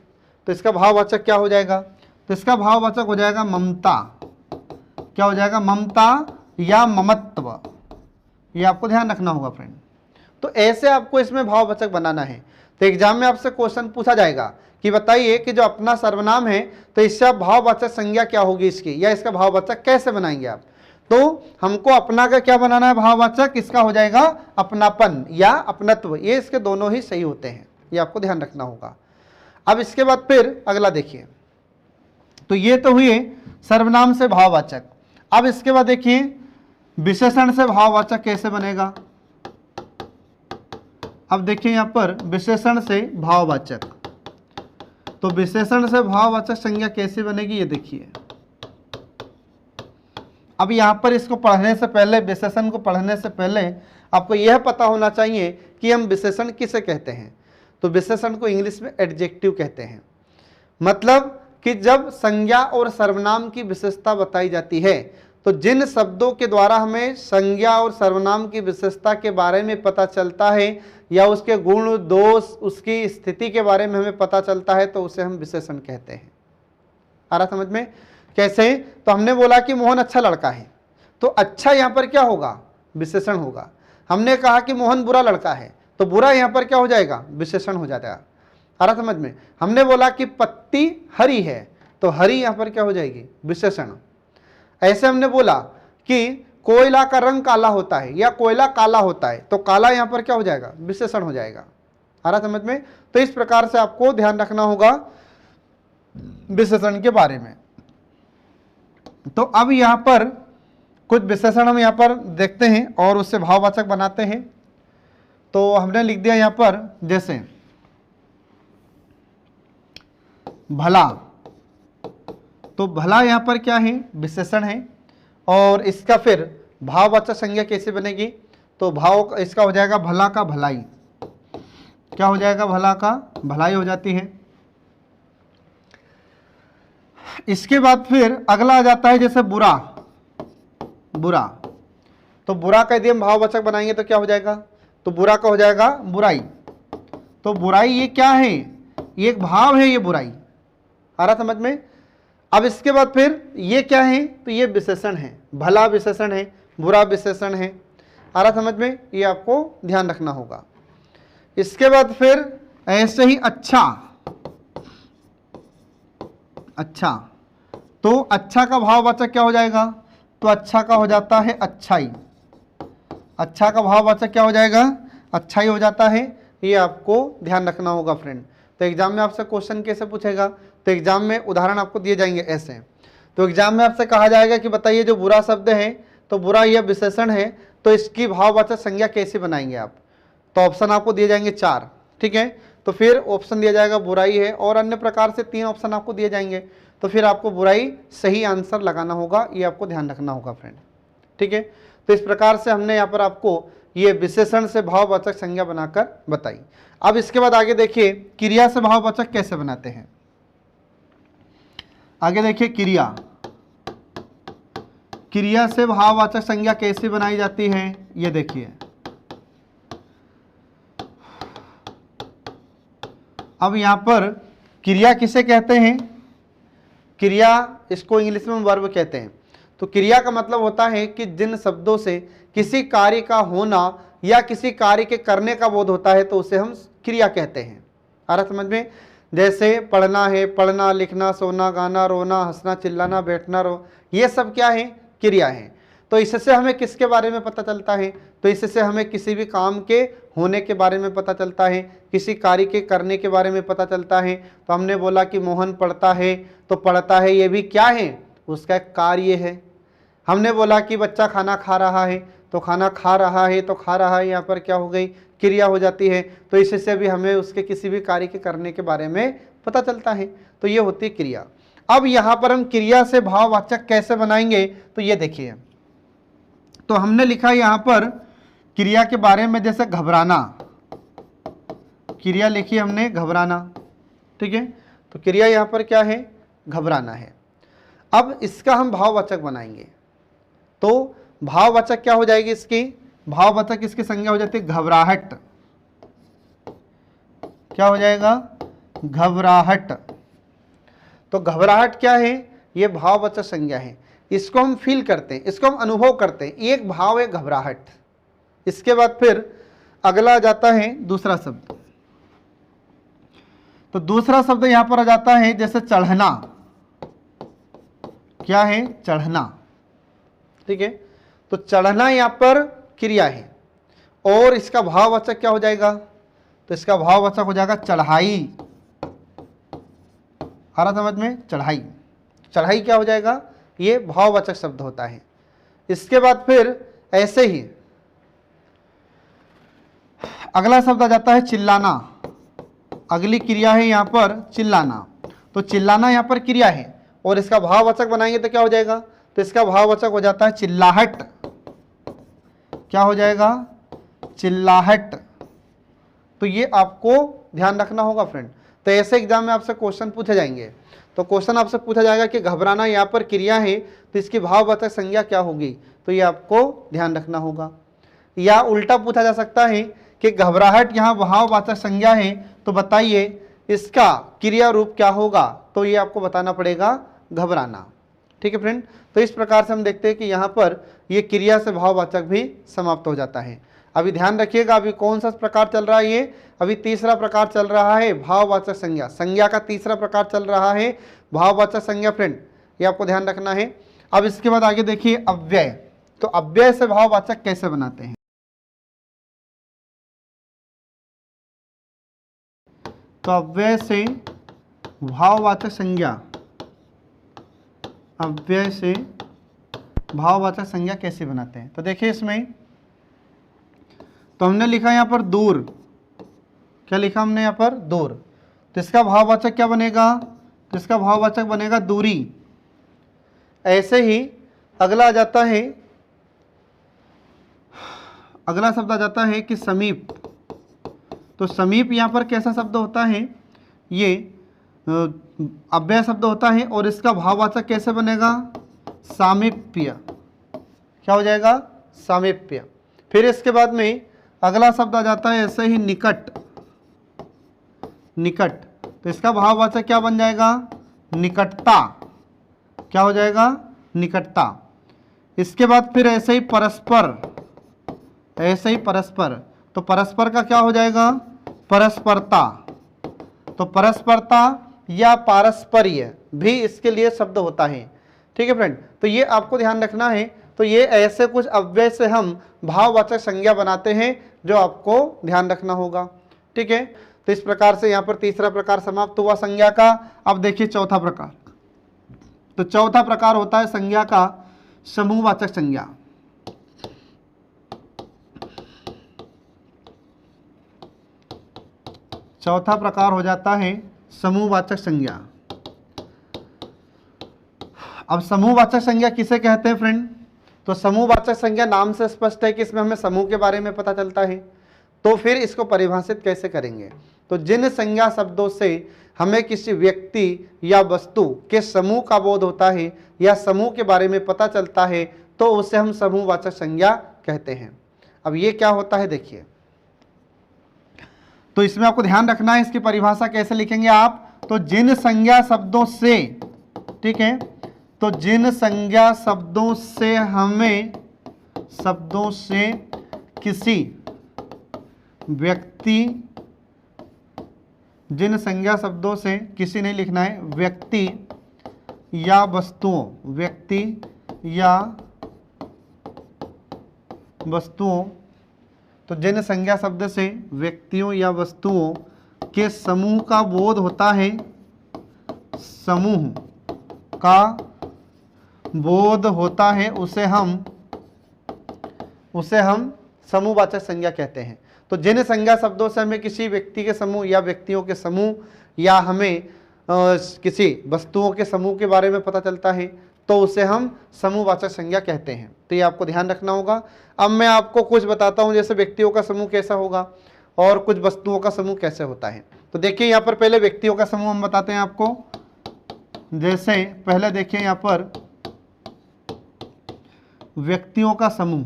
तो इसका भाववाचक क्या हो जाएगा, तो इसका भाववाचक हो जाएगा ममता। क्या हो जाएगा, ममता या ममत्व, ये आपको ध्यान रखना होगा फ्रेंड। तो ऐसे आपको इसमें भाववाचक बनाना है। तो एग्जाम में आपसे क्वेश्चन पूछा जाएगा कि बताइए कि जो अपना सर्वनाम है तो इससे आप भाववाचक संज्ञा क्या होगी इसकी, या इसका भाववाचक कैसे बनाएंगे आप। तो हमको अपना का क्या बनाना है भाववाचक, इसका हो जाएगा अपनापन या अपनत्व। ये इसके दोनों ही सही होते हैं, ये आपको ध्यान रखना होगा। अब इसके बाद फिर अगला देखिए, तो ये तो हुए सर्वनाम से भाववाचक। अब इसके बाद देखिए विशेषण से भाववाचक कैसे बनेगा। अब देखिए यहां पर विशेषण से भाववाचक, तो विशेषण से भाववाचक संज्ञा कैसे बनेगी ये देखिए। अब यहां पर इसको पढ़ने से पहले, विशेषण को पढ़ने से पहले आपको यह पता होना चाहिए कि हम विशेषण किसे कहते हैं। तो विशेषण को इंग्लिश में एडजेक्टिव कहते हैं। मतलब कि जब संज्ञा और सर्वनाम की विशेषता बताई जाती है तो जिन शब्दों के द्वारा हमें संज्ञा और सर्वनाम की विशेषता के बारे में पता चलता है या उसके गुण दोष उसकी स्थिति के बारे में हमें पता चलता है तो उसे हम विशेषण कहते हैं। आ रहा समझ में कैसे। तो हमने बोला कि मोहन अच्छा लड़का है, तो अच्छा यहाँ पर क्या होगा, विशेषण होगा। हमने कहा कि मोहन बुरा लड़का है, तो बुरा यहाँ पर क्या हो जाएगा, विशेषण हो जाएगा। आ रहा समझ में। हमने बोला कि पत्ती हरी है, तो हरी यहाँ पर क्या हो जाएगी, विशेषण। ऐसे हमने बोला कि कोयला का रंग काला होता है या कोयला काला होता है, तो काला यहाँ पर क्या हो जाएगा, विशेषण हो जाएगा। आ रहा समझ में। तो इस प्रकार से आपको ध्यान रखना होगा विशेषण के बारे में। तो अब यहाँ पर कुछ विशेषण हम यहाँ पर देखते हैं और उससे भाववाचक बनाते हैं। तो हमने लिख दिया यहाँ पर जैसे भला, तो भला यहाँ पर क्या है, विशेषण है। और इसका फिर भाववाचक संज्ञा कैसे बनेगी, तो भाव इसका हो जाएगा भला का भलाई। क्या हो जाएगा, भला का भलाई हो जाती है। इसके बाद फिर अगला आ जाता है जैसे बुरा। बुरा, तो बुरा का यदि हम भाववाचक बनाएंगे तो क्या हो जाएगा, तो बुरा का हो जाएगा बुराई। तो बुराई ये क्या है, ये एक भाव है, ये बुराई। आ रहा समझ में। अब इसके बाद फिर ये क्या है, तो ये विशेषण है। भला विशेषण है, बुरा विशेषण है। आ रहा समझ में, ये आपको ध्यान रखना होगा। इसके बाद फिर ऐसे ही अच्छा। अच्छा, तो अच्छा का भाववाचक क्या हो जाएगा, तो अच्छा का हो जाता है अच्छाई। अच्छा का भाववाचक क्या हो जाएगा, अच्छाई हो जाता है। ये आपको ध्यान रखना होगा फ्रेंड। तो एग्जाम में आपसे क्वेश्चन कैसे पूछेगा, तो एग्जाम में उदाहरण आपको दिए जाएंगे ऐसे। तो एग्जाम में आपसे कहा जाएगा कि बताइए जो बुरा शब्द है, तो बुरा यह विशेषण है, तो इसकी भाववाचक संज्ञा कैसे बनाएंगे आप। तो ऑप्शन आपको दिए जाएंगे 4, ठीक है। तो फिर ऑप्शन दिया जाएगा बुराई है, और अन्य प्रकार से 3 ऑप्शन आपको दिए जाएंगे। तो फिर आपको बुराई सही आंसर लगाना होगा, ये आपको ध्यान रखना होगा फ्रेंड, ठीक है। तो इस प्रकार से हमने यहाँ पर आपको ये विशेषण से भाववाचक संज्ञा बनाकर बताई। अब इसके बाद आगे देखिए क्रिया से भाववाचक कैसे बनाते हैं। आगे देखिए क्रिया, क्रिया से भाववाचक संज्ञा कैसे बनाई जाती है, ये देखिए। अब यहां पर क्रिया किसे कहते हैं, क्रिया इसको इंग्लिश में वर्ब कहते हैं। तो क्रिया का मतलब होता है कि जिन शब्दों से किसी कार्य का होना या किसी कार्य के करने का बोध होता है तो उसे हम क्रिया कहते हैं। आ रहा समझ में। जैसे पढ़ना है, पढ़ना, लिखना, सोना, गाना, रोना, हंसना, चिल्लाना, बैठना, ये सब क्या है, क्रिया है। तो इससे हमें किसके बारे में पता चलता है, तो इससे हमें किसी भी काम के होने के बारे में पता चलता है, किसी कार्य के करने के बारे में पता चलता है। तो हमने बोला कि मोहन पढ़ता है, तो पढ़ता है ये भी क्या है, उसका एक कार्य है। हमने बोला कि बच्चा खाना खा रहा है, तो खाना खा रहा है, तो खा रहा है यहाँ पर क्या हो गई, क्रिया हो जाती है। तो इससे भी हमें उसके किसी भी कार्य के करने के बारे में पता चलता है। तो ये होती है क्रिया। अब यहां पर हम क्रिया से भाववाचक कैसे बनाएंगे, तो ये देखिए, तो हमने लिखा यहां पर क्रिया के बारे में, जैसे घबराना, क्रिया लिखी हमने घबराना, ठीक है। तो क्रिया यहां पर क्या है, घबराना है। अब इसका हम भाववाचक बनाएंगे, तो भाववाचक क्या हो जाएगी इसकी, भाववाचक इसकी संज्ञा हो जाती है घबराहट। क्या हो जाएगा, घबराहट। तो घबराहट क्या है, ये भाववाचक संज्ञा है। इसको हम फील करते हैं, इसको हम अनुभव करते हैं, एक भाव है घबराहट। इसके बाद फिर अगला आ जाता है दूसरा शब्द। तो दूसरा शब्द यहां पर आ जाता है जैसे चढ़ना। क्या है, चढ़ना, ठीक है। तो चढ़ना यहां पर क्रिया है, और इसका भाववाचक क्या हो जाएगा, तो इसका भाववाचक हो जाएगा चढ़ाई। आ रहा समझ में, चढ़ाई। चढ़ाई क्या हो जाएगा, ये भाववाचक शब्द होता है। इसके बाद फिर ऐसे ही अगला शब्द आ जाता है चिल्लाना। अगली क्रिया है यहां पर चिल्लाना। तो चिल्लाना यहां पर क्रिया है, और इसका भाववाचक बनाएंगे तो क्या हो जाएगा, तो इसका भाववाचक हो जाता है चिल्लाहट। क्या हो जाएगा, चिल्लाहट। तो ये आपको ध्यान रखना होगा फ्रेंड। तो ऐसे एग्जाम में आपसे क्वेश्चन पूछे जाएंगे। तो क्वेश्चन आपसे पूछा जाएगा कि घबराना यहाँ पर क्रिया है, तो इसकी भाववाचक संज्ञा क्या होगी, तो ये आपको ध्यान रखना होगा। या उल्टा पूछा जा सकता है कि घबराहट यहाँ भाववाचक संज्ञा है, तो बताइए इसका क्रिया रूप क्या होगा, तो ये आपको बताना पड़ेगा घबराना। ठीक है फ्रेंड। तो इस प्रकार से हम देखते हैं कि यहाँ पर ये क्रिया से भाववाचक भी समाप्त हो जाता है। अभी ध्यान रखिएगा, अभी कौन सा प्रकार चल रहा है, ये अभी तीसरा प्रकार चल रहा है, भाववाचक संज्ञा। संज्ञा का तीसरा प्रकार चल रहा है भाववाचक संज्ञा फ्रेंड, ये आपको ध्यान रखना है। अब इसके बाद आगे देखिए अव्यय। तो अव्यय से भाववाचक कैसे बनाते हैं, तो अव्यय से भाववाचक संज्ञा, अव्यय से भाववाचक संज्ञा कैसे बनाते हैं। तो देखिए इसमें तो हमने लिखा यहां पर दूर। क्या लिखा हमने यहां पर, दूर। तो इसका भाववाचक क्या बनेगा, तो इसका भाववाचक बनेगा दूरी। ऐसे ही अगला आ जाता है, अगला शब्द आ जाता है कि समीप। तो समीप यहां पर कैसा शब्द होता है, ये अव्यय शब्द होता है, और इसका भाववाचक कैसे बनेगा, सामीप्य। क्या हो जाएगा, सामीप्य। फिर इसके बाद में अगला शब्द आ जाता है ऐसे ही निकट। निकट, तो इसका भाववाचक क्या बन जाएगा, निकटता। क्या हो जाएगा, निकटता। इसके बाद फिर ऐसे ही परस्पर, ऐसे ही परस्पर। तो परस्पर का क्या हो जाएगा, परस्परता। तो परस्परता या पारस्पर्य भी इसके लिए शब्द होता है। ठीक है फ्रेंड। तो ये आपको ध्यान रखना है। तो ये ऐसे कुछ अव्यय से हम भाववाचक संज्ञा बनाते हैं, जो आपको ध्यान रखना होगा। ठीक है। तो इस प्रकार से यहाँ पर तीसरा प्रकार समाप्त हुआ संज्ञा का। अब देखिए चौथा प्रकार। तो चौथा प्रकार होता है संज्ञा का समूहवाचक संज्ञा। चौथा प्रकार हो जाता है समूहवाचक संज्ञा। अब समूहवाचक संज्ञा किसे कहते हैं फ्रेंड, तो समूहवाचक संज्ञा नाम से स्पष्ट है कि इसमें हमें समूह के बारे में पता चलता है। तो फिर इसको परिभाषित कैसे करेंगे, तो जिन संज्ञा शब्दों से हमें किसी व्यक्ति या वस्तु के समूह का बोध होता है या समूह के बारे में पता चलता है, तो उसे हम समूहवाचक संज्ञा कहते हैं। अब ये क्या होता है देखिए, तो इसमें आपको ध्यान रखना है, इसकी परिभाषा कैसे लिखेंगे आप, तो जिन संज्ञा शब्दों से, ठीक है, तो जिन संज्ञा शब्दों से हमें, शब्दों से किसी व्यक्ति, जिन संज्ञा शब्दों से किसी नहीं लिखना है, व्यक्ति या वस्तुओं, व्यक्ति या वस्तुओं, तो जिन संज्ञा शब्द से व्यक्तियों या वस्तुओं के समूह का बोध होता है, समूह का बोध होता है, उसे हम समूहवाचक संज्ञा कहते हैं। तो जिन संज्ञा शब्दों से हमें किसी व्यक्ति के समूह या व्यक्तियों के समूह या हमें किसी वस्तुओं के समूह के बारे में पता चलता है तो उसे हम समूहवाचक संज्ञा कहते हैं। तो ये आपको ध्यान रखना होगा। अब मैं आपको कुछ बताता हूँ, जैसे व्यक्तियों का समूह कैसा होगा और कुछ वस्तुओं का समूह कैसे होता है। तो देखिए यहाँ पर पहले व्यक्तियों का समूह हम बताते हैं आपको। जैसे पहले देखिए यहाँ पर व्यक्तियों का समूह,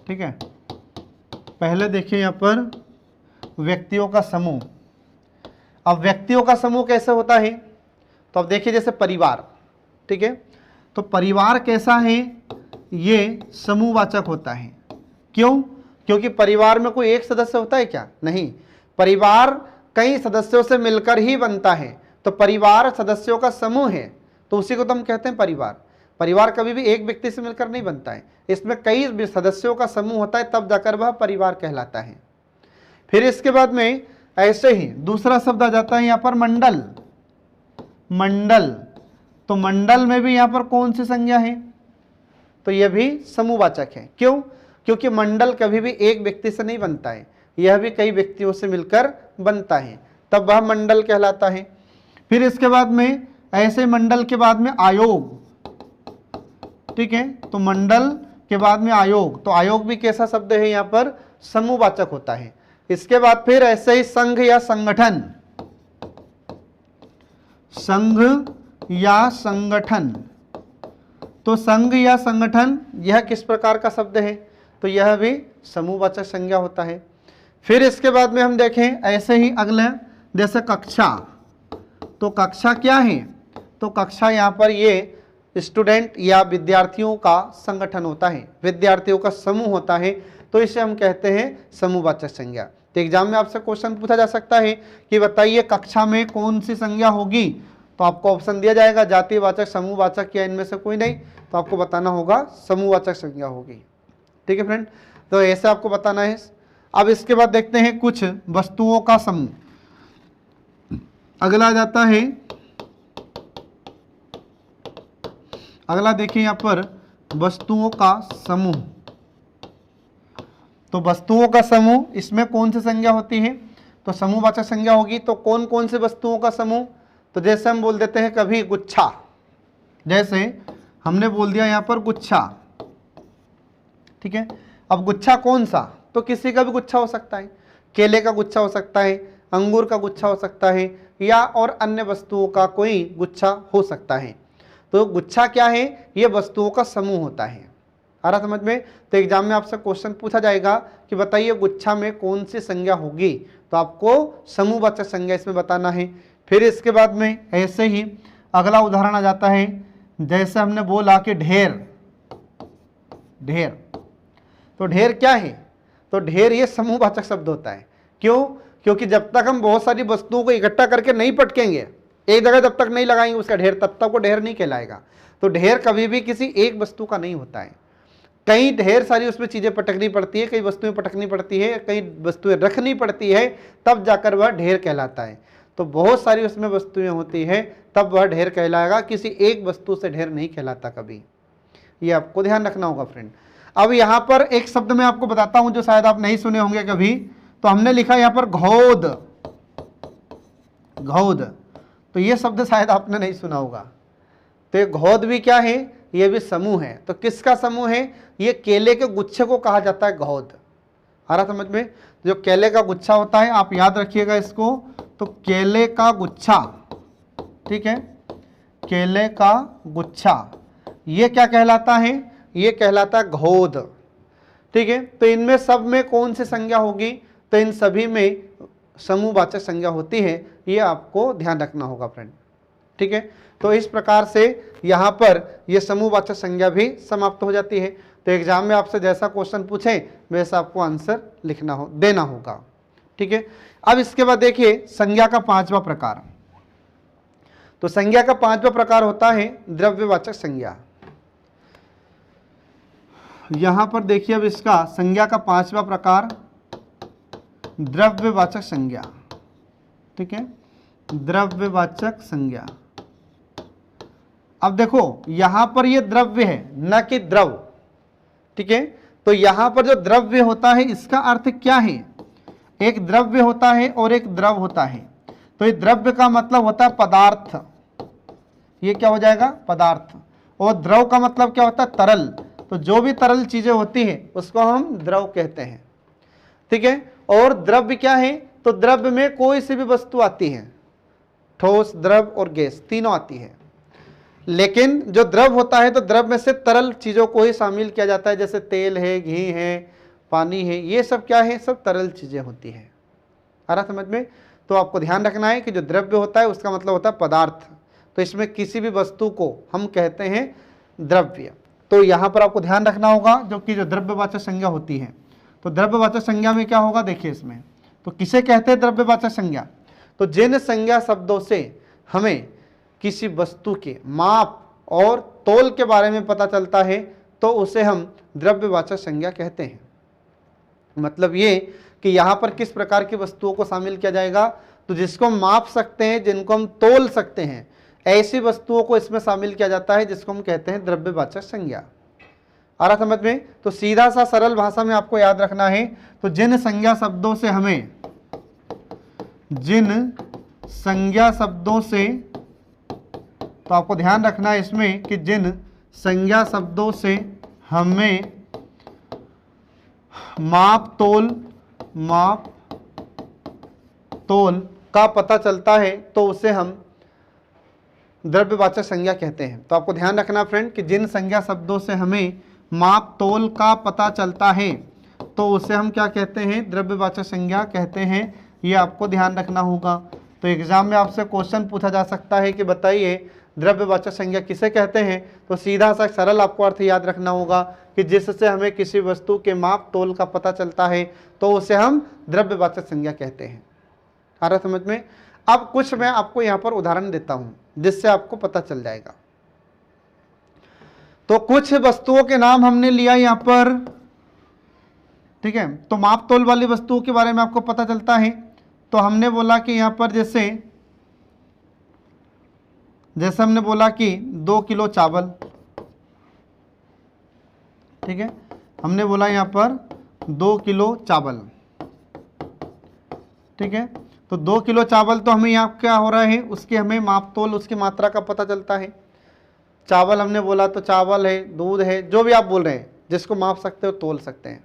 ठीक है। पहले देखिए यहाँ पर व्यक्तियों का समूह। अब व्यक्तियों का समूह कैसे होता है, तो अब देखिए जैसे परिवार, ठीक है। तो परिवार कैसा है, ये समूहवाचक होता है। क्यों? क्योंकि परिवार में कोई एक सदस्य होता है क्या? नहीं, परिवार कई सदस्यों से मिलकर ही बनता है। तो परिवार सदस्यों का समूह है, तो उसी को तो हम कहते हैं परिवार। परिवार कभी भी एक व्यक्ति से मिलकर नहीं बनता है, इसमें कई सदस्यों का समूह होता है, तब जाकर वह परिवार कहलाता है। फिर इसके बाद में ऐसे ही दूसरा शब्द आ जाता है यहाँ पर मंडल। मंडल, तो मंडल में भी यहाँ पर कौन सी संज्ञा है, तो यह भी समूहवाचक है। क्यों? क्योंकि मंडल कभी भी एक व्यक्ति से नहीं बनता है, यह भी कई व्यक्तियों से मिलकर बनता है, तब वह मंडल कहलाता है। फिर इसके बाद में ऐसे मंडल के बाद में आयोग, ठीक है। तो मंडल के बाद में आयोग, तो आयोग भी कैसा शब्द है यहाँ पर, समूहवाचक होता है। इसके बाद फिर ऐसे ही संघ या संगठन, संघ या संगठन। तो संघ या संगठन यह किस प्रकार का शब्द है, तो यह भी समूहवाचक संज्ञा होता है। फिर इसके बाद में हम देखें ऐसे ही अगले, जैसे कक्षा। तो कक्षा क्या है, तो कक्षा यहाँ पर ये स्टूडेंट या विद्यार्थियों का संगठन होता है, विद्यार्थियों का समूह होता है, तो इसे हम कहते हैं समूहवाचक संज्ञा। तो एग्जाम में आपसे क्वेश्चन पूछा जा सकता है कि बताइए कक्षा में कौन सी संज्ञा होगी, तो आपको ऑप्शन दिया जाएगा जातिवाचक, समूहवाचक या इनमें से कोई नहीं, तो आपको बताना होगा समूहवाचक संज्ञा होगी। ठीक है फ्रेंड, तो ऐसे आपको बताना है। अब इसके बाद देखते हैं कुछ वस्तुओं का समूह। अगला जाता है, अगला देखिए यहाँ पर वस्तुओं का समूह। तो वस्तुओं का समूह, इसमें कौन सी संज्ञा होती है, तो समूहवाचक संज्ञा होगी। तो कौन कौन से वस्तुओं का समूह, तो जैसे हम बोल देते हैं कभी गुच्छा, जैसे हमने बोल दिया यहाँ पर गुच्छा, ठीक है। अब गुच्छा कौन सा, तो किसी का भी गुच्छा हो सकता है, केले का गुच्छा हो सकता है, अंगूर का गुच्छा हो सकता है, या और अन्य वस्तुओं का कोई गुच्छा हो सकता है। तो गुच्छा क्या है, ये वस्तुओं का समूह होता है। आ रहा समझ में? तो एग्जाम में आपसे क्वेश्चन पूछा जाएगा कि बताइए गुच्छा में कौन सी संज्ञा होगी, तो आपको समूहवाचक संज्ञा इसमें बताना है। फिर इसके बाद में ऐसे ही अगला उदाहरण आ जाता है, जैसे हमने बोला कि ढेर। ढेर, तो ढेर क्या है, तो ढेर ये समूहवाचक शब्द होता है। क्यों? क्योंकि जब तक हम बहुत सारी वस्तुओं को इकट्ठा करके नहीं पटकेंगे, एक जगह जब तक नहीं लगाएंगे उसका ढेर, तब तक वो ढेर नहीं कहलाएगा। तो ढेर कभी भी किसी एक वस्तु का नहीं होता है, कई ढेर सारी उसमें चीजें पटकनी पड़ती है, कई वस्तुएं पटकनी पड़ती है, कई वस्तुएं रखनी पड़ती है, तब जाकर वह ढेर कहलाता है। तो बहुत सारी उसमें वस्तुएं होती है, तब वह ढेर कहलाएगा, किसी एक वस्तु से ढेर नहीं कहलाता कभी। ये आपको ध्यान रखना होगा फ्रेंड। अब यहाँ पर एक शब्द मैं आपको बताता हूं जो शायद आप नहीं सुने होंगे कभी। तो हमने लिखा यहाँ पर घौद। घौद, तो ये शब्द शायद आपने नहीं सुना होगा। तो ये घौद भी क्या है, ये भी समूह है। तो किसका समूह है, ये केले के गुच्छे को कहा जाता है घौद। आ रहा समझ में? जो केले का गुच्छा होता है, आप याद रखिएगा इसको, तो केले का गुच्छा, ठीक है, केले का गुच्छा, ये क्या कहलाता है, ये कहलाता है घौद। ठीक है, तो इनमें सब में कौन सी संज्ञा होगी, तो इन सभी में समूहवाचक संज्ञा होती है, ये आपको ध्यान रखना होगा फ्रेंड। ठीक है, तो इस प्रकार से यहाँ पर ये समूहवाचक संज्ञा भी समाप्त हो जाती है। तो एग्जाम में आपसे जैसा क्वेश्चन पूछे वैसा आपको आंसर देना होगा। ठीक है, अब इसके बाद देखिए संज्ञा का पांचवा प्रकार। तो संज्ञा का पांचवा प्रकार होता है द्रव्यवाचक संज्ञा। यहां पर देखिए अब इसका संज्ञा का पांचवा प्रकार द्रव्यवाचक संज्ञा। ठीक है, द्रव्यवाचक संज्ञा। अब देखो यहां पर ये द्रव्य है न कि द्रव। ठीक है, तो यहां पर जो द्रव्य होता है इसका अर्थ क्या है, एक द्रव्य होता है और एक द्रव होता है। तो ये द्रव्य का मतलब होता है पदार्थ, ये क्या हो जाएगा पदार्थ। और द्रव का मतलब क्या होता है तरल, तो जो भी तरल चीजें होती हैं उसको हम द्रव कहते हैं, ठीक है। और द्रव्य क्या है, तो द्रव्य में कोई सी भी वस्तु आती है, ठोस द्रव और गैस तीनों आती है। लेकिन जो द्रव होता है तो द्रव में से तरल चीजों को ही शामिल किया जाता है, जैसे तेल है, घी है, पानी है, ये सब क्या है, सब तरल चीजें होती है। आ रहा समझ में। तो आपको ध्यान रखना है कि जो द्रव्य होता है उसका मतलब होता है पदार्थ, तो इसमें किसी भी वस्तु को हम कहते हैं द्रव्य। तो यहाँ पर आपको ध्यान रखना होगा जो कि जो द्रव्यवाचक संज्ञा होती है, तो द्रव्यवाचक संज्ञा में क्या होगा देखिए इसमें, तो किसे कहते हैं द्रव्यवाचक संज्ञा, तो जिन संज्ञा शब्दों से हमें किसी वस्तु के माप और तोल के बारे में पता चलता है तो उसे हम द्रव्यवाचक संज्ञा कहते हैं। मतलब ये कि यहाँ पर किस प्रकार की वस्तुओं को शामिल किया जाएगा, तो जिसको हम माप सकते हैं, जिनको हम तोल सकते हैं, ऐसी वस्तुओं को इसमें शामिल किया जाता है जिसको हम कहते हैं द्रव्यवाचक संज्ञा। आ रहा समझ में। तो सीधा सा सरल भाषा में आपको याद रखना है, तो जिन संज्ञा शब्दों से हमें, जिन संज्ञा शब्दों से, तो आपको ध्यान रखना है इसमें कि जिन संज्ञा शब्दों से हमें माप तोल का पता चलता है तो उसे हम द्रव्यवाचक संज्ञा कहते हैं। तो आपको ध्यान रखना फ्रेंड कि जिन संज्ञा शब्दों से हमें माप तोल का पता चलता है तो उसे हम क्या कहते हैं, द्रव्यवाचक संज्ञा कहते हैं। ये आपको ध्यान रखना होगा। तो एग्जाम में आपसे क्वेश्चन पूछा जा सकता है कि बताइए द्रव्यवाचक संज्ञा किसे कहते हैं, तो सीधा सा सरल आपको अर्थ याद रखना होगा कि जिससे हमें किसी वस्तु के माप तोल का पता चलता है तो उसे हम द्रव्यवाचक संज्ञा कहते हैं। आ रहा समझ में। अब कुछ मैं आपको यहाँ पर उदाहरण देता हूँ जिससे आपको पता चल जाएगा। तो कुछ वस्तुओं के नाम हमने लिया यहाँ पर, ठीक है। तो माप तोल वाली वस्तुओं के बारे में आपको पता चलता है। तो हमने बोला कि यहाँ पर जैसे हमने बोला कि 2 किलो चावल, ठीक है। हमने बोला यहाँ पर 2 किलो चावल, ठीक है। तो 2 किलो चावल, तो हमें यहाँ क्या हो रहा है, उसकी हमें माप तोल, उसकी मात्रा का पता चलता है। चावल हमने बोला तो चावल है, दूध है, जो भी आप बोल रहे हैं जिसको माप सकते हो तोल सकते हैं,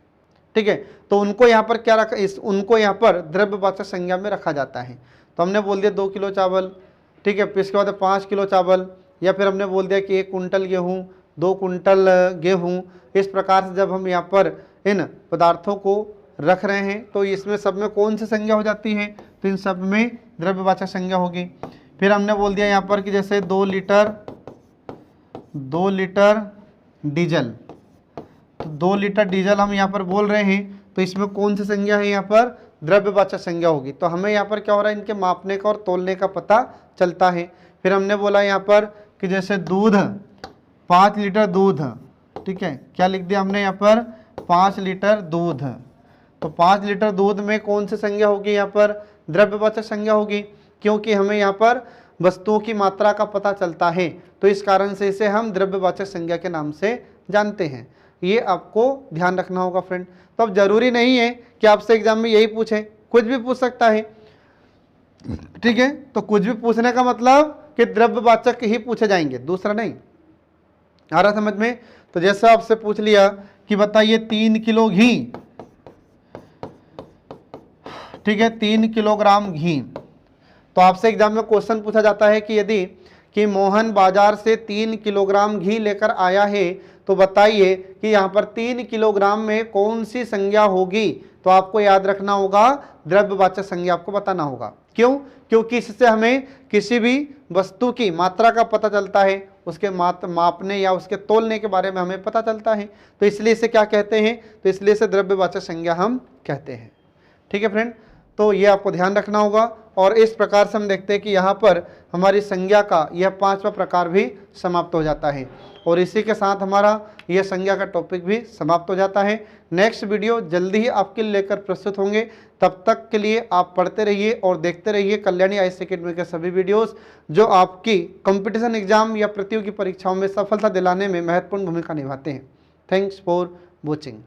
ठीक है। तो उनको यहाँ पर क्या रखा, उनको यहाँ पर द्रव्यवाचक संज्ञा में रखा जाता है। तो हमने बोल दिया 2 किलो चावल, ठीक है। फिर इसके बाद 5 किलो चावल, या फिर हमने बोल दिया कि 1 कुंटल गेहूँ, 2 कुंटल गेहूँ। इस प्रकार से जब हम यहाँ पर इन पदार्थों को रख रहे हैं तो इसमें सब में कौन सी संज्ञा हो जाती है, तो इन सब में द्रव्यवाचक संज्ञा होगी। फिर हमने बोल दिया यहाँ पर कि जैसे 2 लीटर डीजल, तो 2 लीटर डीजल हम यहाँ पर बोल रहे हैं, तो इसमें कौन सी संज्ञा है, यहाँ पर द्रव्यवाचक संज्ञा होगी। तो हमें यहाँ पर क्या हो रहा है, इनके मापने का और तोलने का पता चलता है। फिर हमने बोला यहाँ पर कि जैसे दूध, 5 लीटर दूध, ठीक है। क्या लिख दिया हमने यहाँ पर, 5 लीटर दूध। तो 5 लीटर दूध में कौन सी संज्ञा होगी, यहाँ पर द्रव्यवाचक संज्ञा होगी, क्योंकि हमें यहाँ पर वस्तुओं की मात्रा का पता चलता है, तो इस कारण से इसे हम द्रव्यवाचक संज्ञा के नाम से जानते हैं। ये आपको ध्यान रखना होगा फ्रेंड। तो अब जरूरी नहीं है कि आपसे एग्जाम में यही पूछे, कुछ भी पूछ सकता है, ठीक है। तो कुछ भी पूछने का मतलब कि द्रव्यवाचक ही पूछे जाएंगे, दूसरा नहीं। आ रहा समझ में। तो जैसे आपसे पूछ लिया कि बताइए 3 किलो घी, ठीक है, 3 किलोग्राम घी। तो आपसे एग्जाम में क्वेश्चन पूछा जाता है कि यदि कि मोहन बाजार से 3 किलोग्राम घी लेकर आया है तो बताइए कि यहाँ पर 3 किलोग्राम में कौन सी संज्ञा होगी। तो आपको याद रखना होगा द्रव्यवाचक संज्ञा आपको बताना होगा। क्यों? क्योंकि इससे हमें किसी भी वस्तु की मात्रा का पता चलता है, उसके मापने या उसके तोलने के बारे में हमें पता चलता है। तो इसलिए इसे क्या कहते हैं, तो इसलिए इसे द्रव्यवाचक संज्ञा हम कहते हैं। ठीक है फ्रेंड, तो ये आपको ध्यान रखना होगा। और इस प्रकार से हम देखते हैं कि यहाँ पर हमारी संज्ञा का यह 5वां प्रकार भी समाप्त हो जाता है। और इसी के साथ हमारा यह संज्ञा का टॉपिक भी समाप्त हो जाता है। नेक्स्ट वीडियो जल्दी ही आपके लिए लेकर प्रस्तुत होंगे। तब तक के लिए आप पढ़ते रहिए और देखते रहिए कल्याणी आईएएस एकेडमी के सभी वीडियोस, जो आपकी कंपटीशन एग्जाम या प्रतियोगी परीक्षाओं में सफलता दिलाने में महत्वपूर्ण भूमिका निभाते हैं। Thanks for watching.